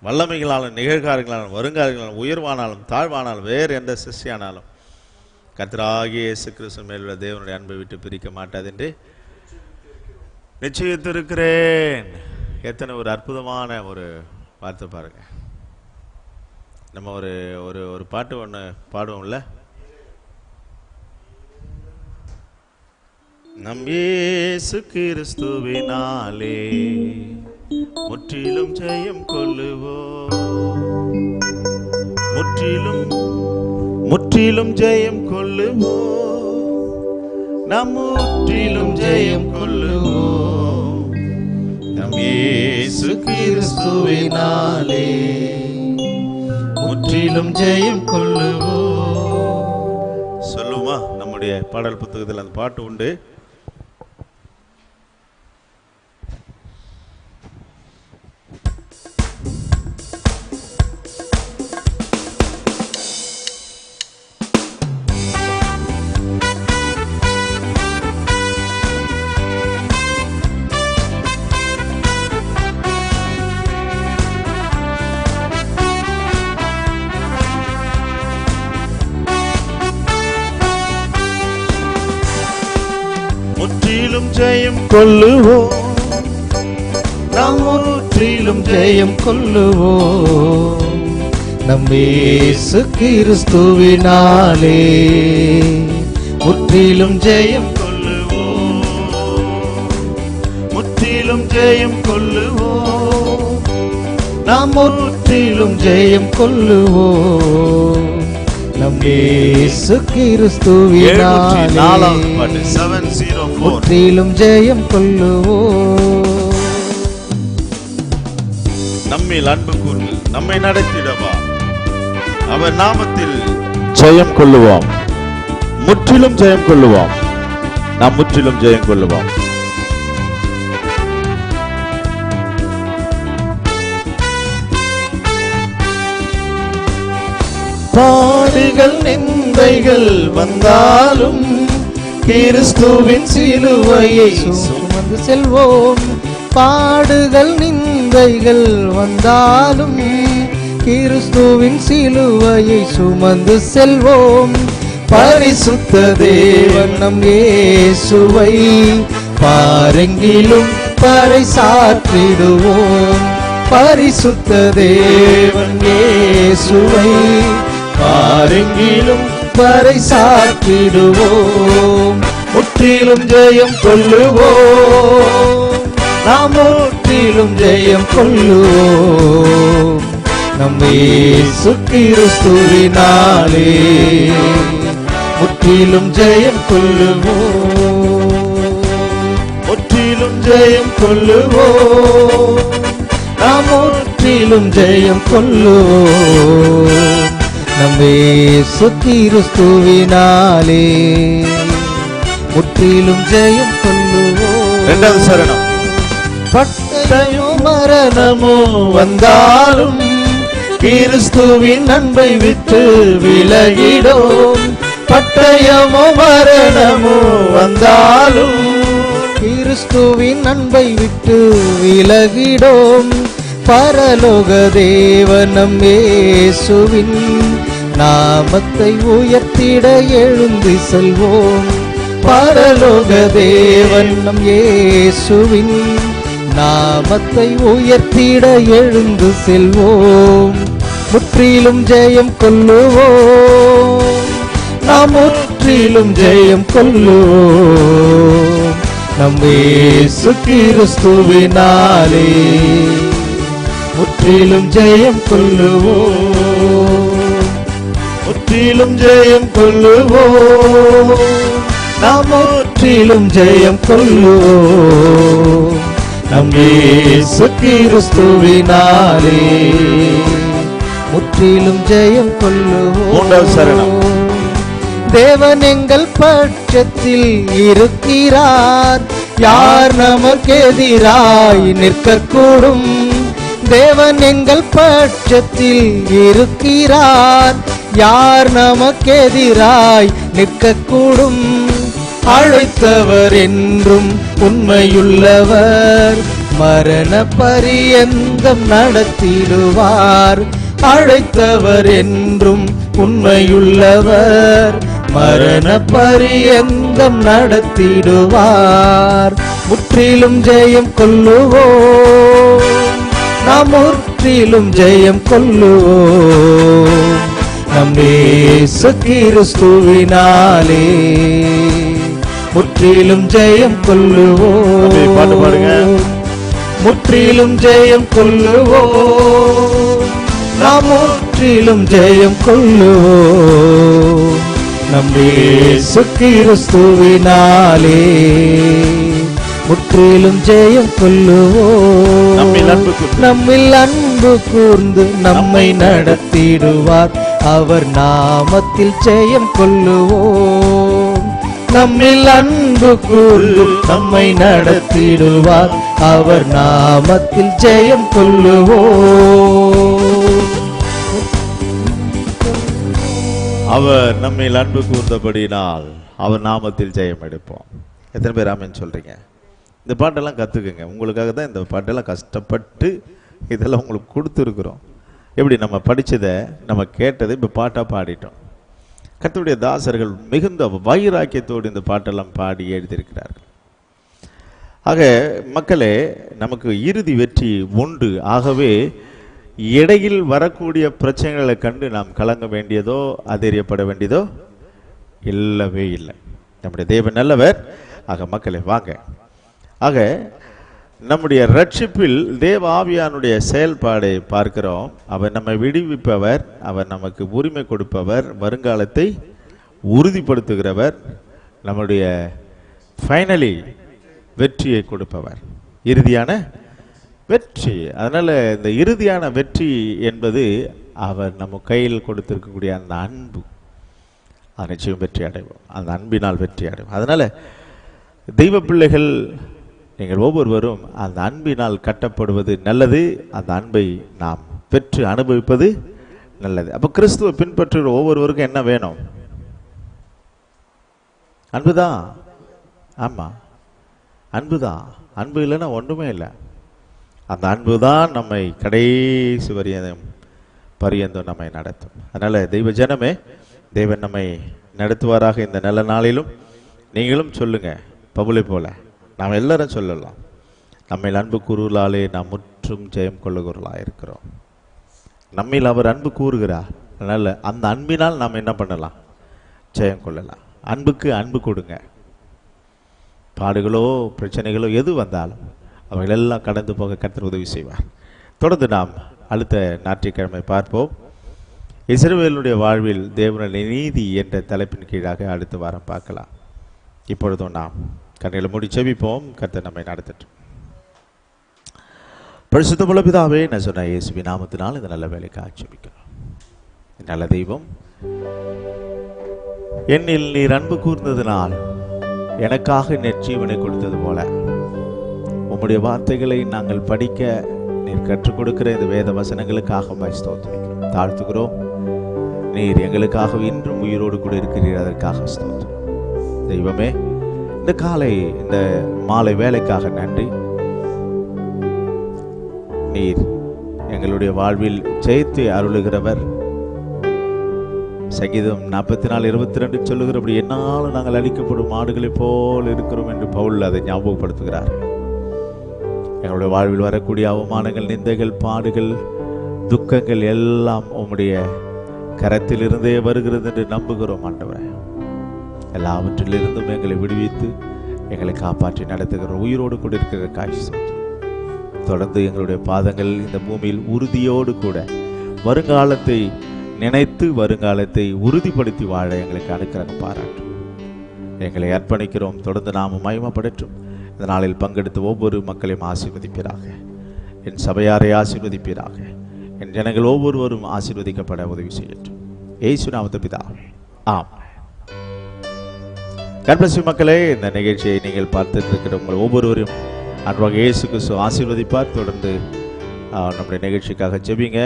வல்லமைகளாலும் நிகழ்காரங்களாலும் வருங்காரங்களாலும் உயர்வானாலும் தாழ்வானாலும் வேறு எந்த சிருஷ்டியானாலும் கர்த்தராகிய இயேசு கிறிஸ்து மேலுள்ள தேவனுடைய அன்பை விட்டு பிரிக்க மாட்டாது என்று நிச்சயித்திருக்கிறேன். எத்தனை ஒரு அற்புதமான ஒரு வார்த்தை பாருங்க. நம்ம ஒரு பாட்டு ஒன்று பாடுவோம்ல, நம் இயேசு கிறிஸ்துவினாலே முற்றிலும் ஜெயம் கொள்ளுவோம், முற்றிலும் ஜெயம் கொள்ளுவோம், நம் முற்றிலும் ஜெயம் கொள்ளுவோம், நம் இயேசு கிறிஸ்துவினாலே முற்றிலும் ஜெயம் கொள்ளுவோம். சொல்லுமா? நம்முடைய பாடல் புத்தகத்தில் அந்த பாட்டு உண்டு. முற்றிலும் ஜெயம் கொள்ளுவோம், நாம் முற்றிலும் ஜெயம் கொள்ளுவோம், நம் இயேசு கிறிஸ்துவினாலே முற்றிலும் ஜெயம் கொள்ளுவோம், முற்றிலும் ஜெயம் கொள்ளுவோம், நாம் முற்றிலும் ஜெயம் கொள்ளுவோம், நம் இயேசு கிறிஸ்துவினாலே முற்றிலும் ஜெயம் கொள்ளுவோம். நம்மில் அன்பு கூர்ந்து நம்மை நடத்திடவா, அவர் நாமத்தில் ஜெயம் கொள்ளுவோம், முற்றிலும் ஜெயம் கொள்ளுவோம், நாம் முற்றிலும் ஜெயம் கொள்ளுவோம். பாடுகள் நிந்தைகள் வந்தாலும் கிறிஸ்துவின் சிலுவையை சுமந்து செல்வோம், பாடுகள் நிந்தைகள் வந்தாலும் கிறிஸ்துவின் சிலுவையை சுமந்து செல்வோம், பரிசுத்த தேவன் நம் இயேசுவை பாரெங்கிலும் பறைசாற்றிடுவோம், பரிசுத்த தேவன் இயேசுவை பாரெங்கிலும் பறைசாற்றிடுவோம், முற்றிலும் ஜெயம் கொள்ளுவோம், நாம் முற்றிலும் ஜெயம் கொள்ளுவோம், நம் இயேசு கிறிஸ்துவினாலே முற்றிலும் ஜெயம் கொள்ளுவோம், முற்றிலும் ஜெயம் கொள்ளுவோம், நாம் முற்றிலும் ஜெயம் கொள்ளுவோம், நம் இயேசு கிறிஸ்துவினாலே முற்றிலும் ஜெயம் கொள்ளுவோம். இரண்டாவது சரணம். பட்டயமோ மரணமோ வந்தாலும் கிறிஸ்துவின் அன்பை விட்டு விலகிடோம், பட்டயமோ மரணமோ வந்தாலும் கிறிஸ்துவின் அன்பை விட்டு விலகிடோம், பரலோக தேவன் நம் இயேசுவின் நாமத்தை உயர்த்திட எழுந்து செல்வோம், பரலோக தேவன் நம் இயேசுவின் நாமத்தை உயர்த்திட எழுந்து செல்வோம், முற்றிலும் ஜெயம் கொள்ளுவோம், நாம் முற்றிலும் ஜெயம் கொள்ளுவோம், நம் இயேசு கிறிஸ்துவினாலே முற்றிலும் ஜெயம் கொள்ளுவோம், முற்றிலும் ஜெயம் கொள்ளுவோம், நாம் முற்றிலும் ஜெயம் கொள்ளுவோம், நம் இயேசு கிறிஸ்துவினாலே முற்றிலும் ஜெயம் கொள்ளுவோம். மூன்றாவது சரணம். தேவன் எங்கள் பட்சத்தில் இருக்கிறார், யார் நமக்கு எதிராய் நிற்கக்கூடும், தேவன் எங்கள் பட்சத்தில் இருக்கிறார், யார் நமக்கு எதிராய் நிற்கக்கூடும், அழைத்தவர் என்றும் உண்மையுள்ளவர், மரண பரியந்தம் நடத்திடுவார், அழைத்தவர் என்றும் உண்மையுள்ளவர், மரண பரியந்தம் நடத்திடுவார், முற்றிலும் ஜெயம் கொள்ளுவோம், நாம் முற்றிலும் ஜெயம் கொள்ளுவோம், நம் இயேசு கிறிஸ்துவினாலே முற்றிலும் ஜெயம் கொள்ளுவோம். பாட்டு பாடுங்க. முற்றிலும் ஜெயம் கொள்ளுவோம், நாம் முற்றிலும் ஜெயம் கொள்ளுவோம், நம் இயேசு கிறிஸ்துவினாலே முற்றிலும் ஜெயம் கொள்ளுவோம், நம்மில் அன்பு கூர்ந்து நம்மை நடத்திடுவார், அவர் நாமத்தில் ஜெயம் கொள்ளுவோம், நம்மில் அன்பு கூர்ந்து நம்மை நடத்திடுவார், அவர் நாமத்தில் ஜெயம் கொள்ளுவோம். அவர் நம்மில் அன்பு கூர்ந்தபடினால் அவர் நாமத்தில் ஜெயம் எடுப்போம். எத்தனை பேர் ஆமென் சொல்றீங்க? இந்த பாட்டெல்லாம் கற்றுக்குங்க. உங்களுக்காக தான் இந்த பாட்டெல்லாம் கஷ்டப்பட்டு இதெல்லாம் உங்களுக்கு கொடுத்துருக்குறோம். எப்படி நம்ம படித்ததை நம்ம கேட்டதை இப்போ பாட்டாக பாடிட்டோம். கர்த்தருடைய தாசர்கள் மிகுந்த வைராக்கியத்தோடு இந்த பாட்டெல்லாம் பாடி எழுதியிருக்கிறார்கள். ஆக மக்களே, நமக்கு இறுதி வெற்றி உண்டு. ஆகவே இடையில் வரக்கூடிய பிரச்சனைகளை கண்டு நாம் கலங்க வேண்டியதோ அதிரியப்பட வேண்டியதோ இல்லவே இல்லை. நம்முடைய தேவன் நல்லவர். ஆக மக்களே வாங்க. ஆக நம்முடைய ரட்சிப்பில் தேவ ஆவியானுடைய செயல்பாடை பார்க்கிறோம். அவர் நம்மை விடுவிப்பவர், அவர் நமக்கு உரிமை கொடுப்பவர், வருங்காலத்தை உறுதிப்படுத்துகிறவர், நம்முடைய ஃபைனலி வெற்றியை கொடுப்பவர், இறுதியான வெற்றி. அதனால இந்த இறுதியான வெற்றி என்பது அவர் நம்ம கையில் கொடுத்திருக்கக்கூடிய அந்த அன்பு. அது நிச்சயம் வெற்றி அடைவோம். அந்த அன்பினால் வெற்றி அடைவோம். அதனால தெய்வ பிள்ளைகள் நீங்கள் ஒவ்வொருவரும் அந்த அன்பினால் கட்டப்படுவது நல்லது. அந்த அன்பை நாம் பெற்று அனுபவிப்பது நல்லது. அப்போ கிறிஸ்துவை பின்பற்றுகிற ஒவ்வொருவருக்கும் என்ன வேணும்? அன்புதான். ஆமாம், அன்புதான். அன்பு இல்லைன்னா ஒன்றுமே இல்லை. அந்த அன்பு தான் நம்மை கடைசி பரியந்தம் நம்மை நடத்தும். அதனால் தெய்வ ஜனமே, தேவன் நம்மை நடத்துவாராக. இந்த நல்ல நாளிலும் நீங்களும் சொல்லுங்க, பவுலை போல நாம் எல்லாரும் சொல்லலாம், நம்மில் அன்பு கூறுவலாலே நாம் முற்றும் ஜெயம் கொள்ளுகிறவர்களாக இருக்கிறோம். நம்மில் அவர் அன்பு கூறுகிறார். அதனால் அந்த அன்பினால் நாம் என்ன பண்ணலாம்? ஜெயம் கொள்ளலாம். அன்புக்கு அன்பு கொடுங்க. பாடுகளோ பிரச்சனைகளோ எது வந்தாலும் அவைகளெல்லாம் கடந்து போக கர்த்தர் உதவி செய்வார். தொடர்ந்து நாம் அடுத்த ஞாயிற்றுக்கிழமை பார்ப்போம். இஸ்ரவேலுடைய வாழ்வில் தேவனுடைய நீதி என்ற தலைப்பின் கீழாக அடுத்த வாரம் பார்க்கலாம். இப்பொழுதும் நாம் கண்களை மூடி செபிப்போம். கர்த்தர் நம்மை நடத்தட்டும். பரிசுத்தமுள்ள பிதாவே, நான் சொன்ன இயேசுவின் நாமத்தினால் இந்த நல்ல வேலைக்காக செபிக்கிறோம். நல்ல தெய்வம், என்னில் நீர் அன்பு கூர்ந்ததினால் எனக்காக நெற்றிவனை கொடுத்தது போல உம்முடைய வார்த்தைகளை நாங்கள் படிக்க நீர் கற்றுக் கொடுக்கிற இந்த வேத வசனங்களுக்காக ஸ்தோத்திரிக்கிறோம், தாழ்த்துகிறோம். நீர் எங்களுக்காக இன்றும் உயிரோடு கூட இருக்கிறீர், அதற்காக ஸ்தோத்திரம். தெய்வமே, இந்த காலை இந்த மாலை வேலைக்காக நன்றி. நீர் எங்களுடைய வாழ்வில் ஜெயத்தை அருளுகிறவர். சங்கீதம் 44:22 சொல்லுகிறபடி, என்னாலும் நாங்கள் அழிக்கப்படும் ஆடுகளைப் போல் இருக்கிறோம் என்று பவுல் அதை ஞாபகப்படுத்துகிறார். எங்களுடைய வாழ்வில் வரக்கூடிய அவமானங்கள், நிந்தைகள், பாடுகள், துக்கங்கள் எல்லாம் உம்முடைய கரத்திலிருந்தே வருகிறது என்று நம்புகிறோம். ஆண்டவரே, எல்லாவற்றிலிருந்தும் எங்களை விடுவித்து எங்களை காப்பாற்றி நடத்துகிற உயிரோடு கூட இருக்கிற காட்சி தொடர்ந்து எங்களுடைய பாதங்கள் இந்த பூமியில் உறுதியோடு கூட வருங்காலத்தை நினைத்து வருங்காலத்தை உறுதிப்படுத்தி வாழ எங்களுக்கு அனுக்கிரகம் பாராட்டும். எங்களை அர்ப்பணிக்கிறோம். தொடர்ந்து நாம மகிமைப்படட்டும். இந்த நாளில் பங்கெடுத்து ஒவ்வொரு மக்களையும் ஆசீர்வதிப்பீராக. என் சபையாரை ஆசீர்வதிப்பீராக. என் ஜனங்கள் ஒவ்வொருவரும் ஆசீர்வதிக்கப்பட உதவி செய்யட்டும். இயேசு நாமத்தில் பிதாவே, ஆமென். God bless you மக்களே. இந்த நிகழ்ச்சியை நீங்கள் பார்த்துட்டு இருக்கிற உங்கள் ஒவ்வொருவரையும் அன்பாக இயேசு கிறிஸ்து ஆசீர்வதிப்பார். தொடர்ந்து நம்முடைய நிகழ்ச்சிக்காக ஜெபிங்க.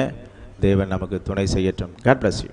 தேவன் நமக்கு துணை செய்யட்டும். God bless you.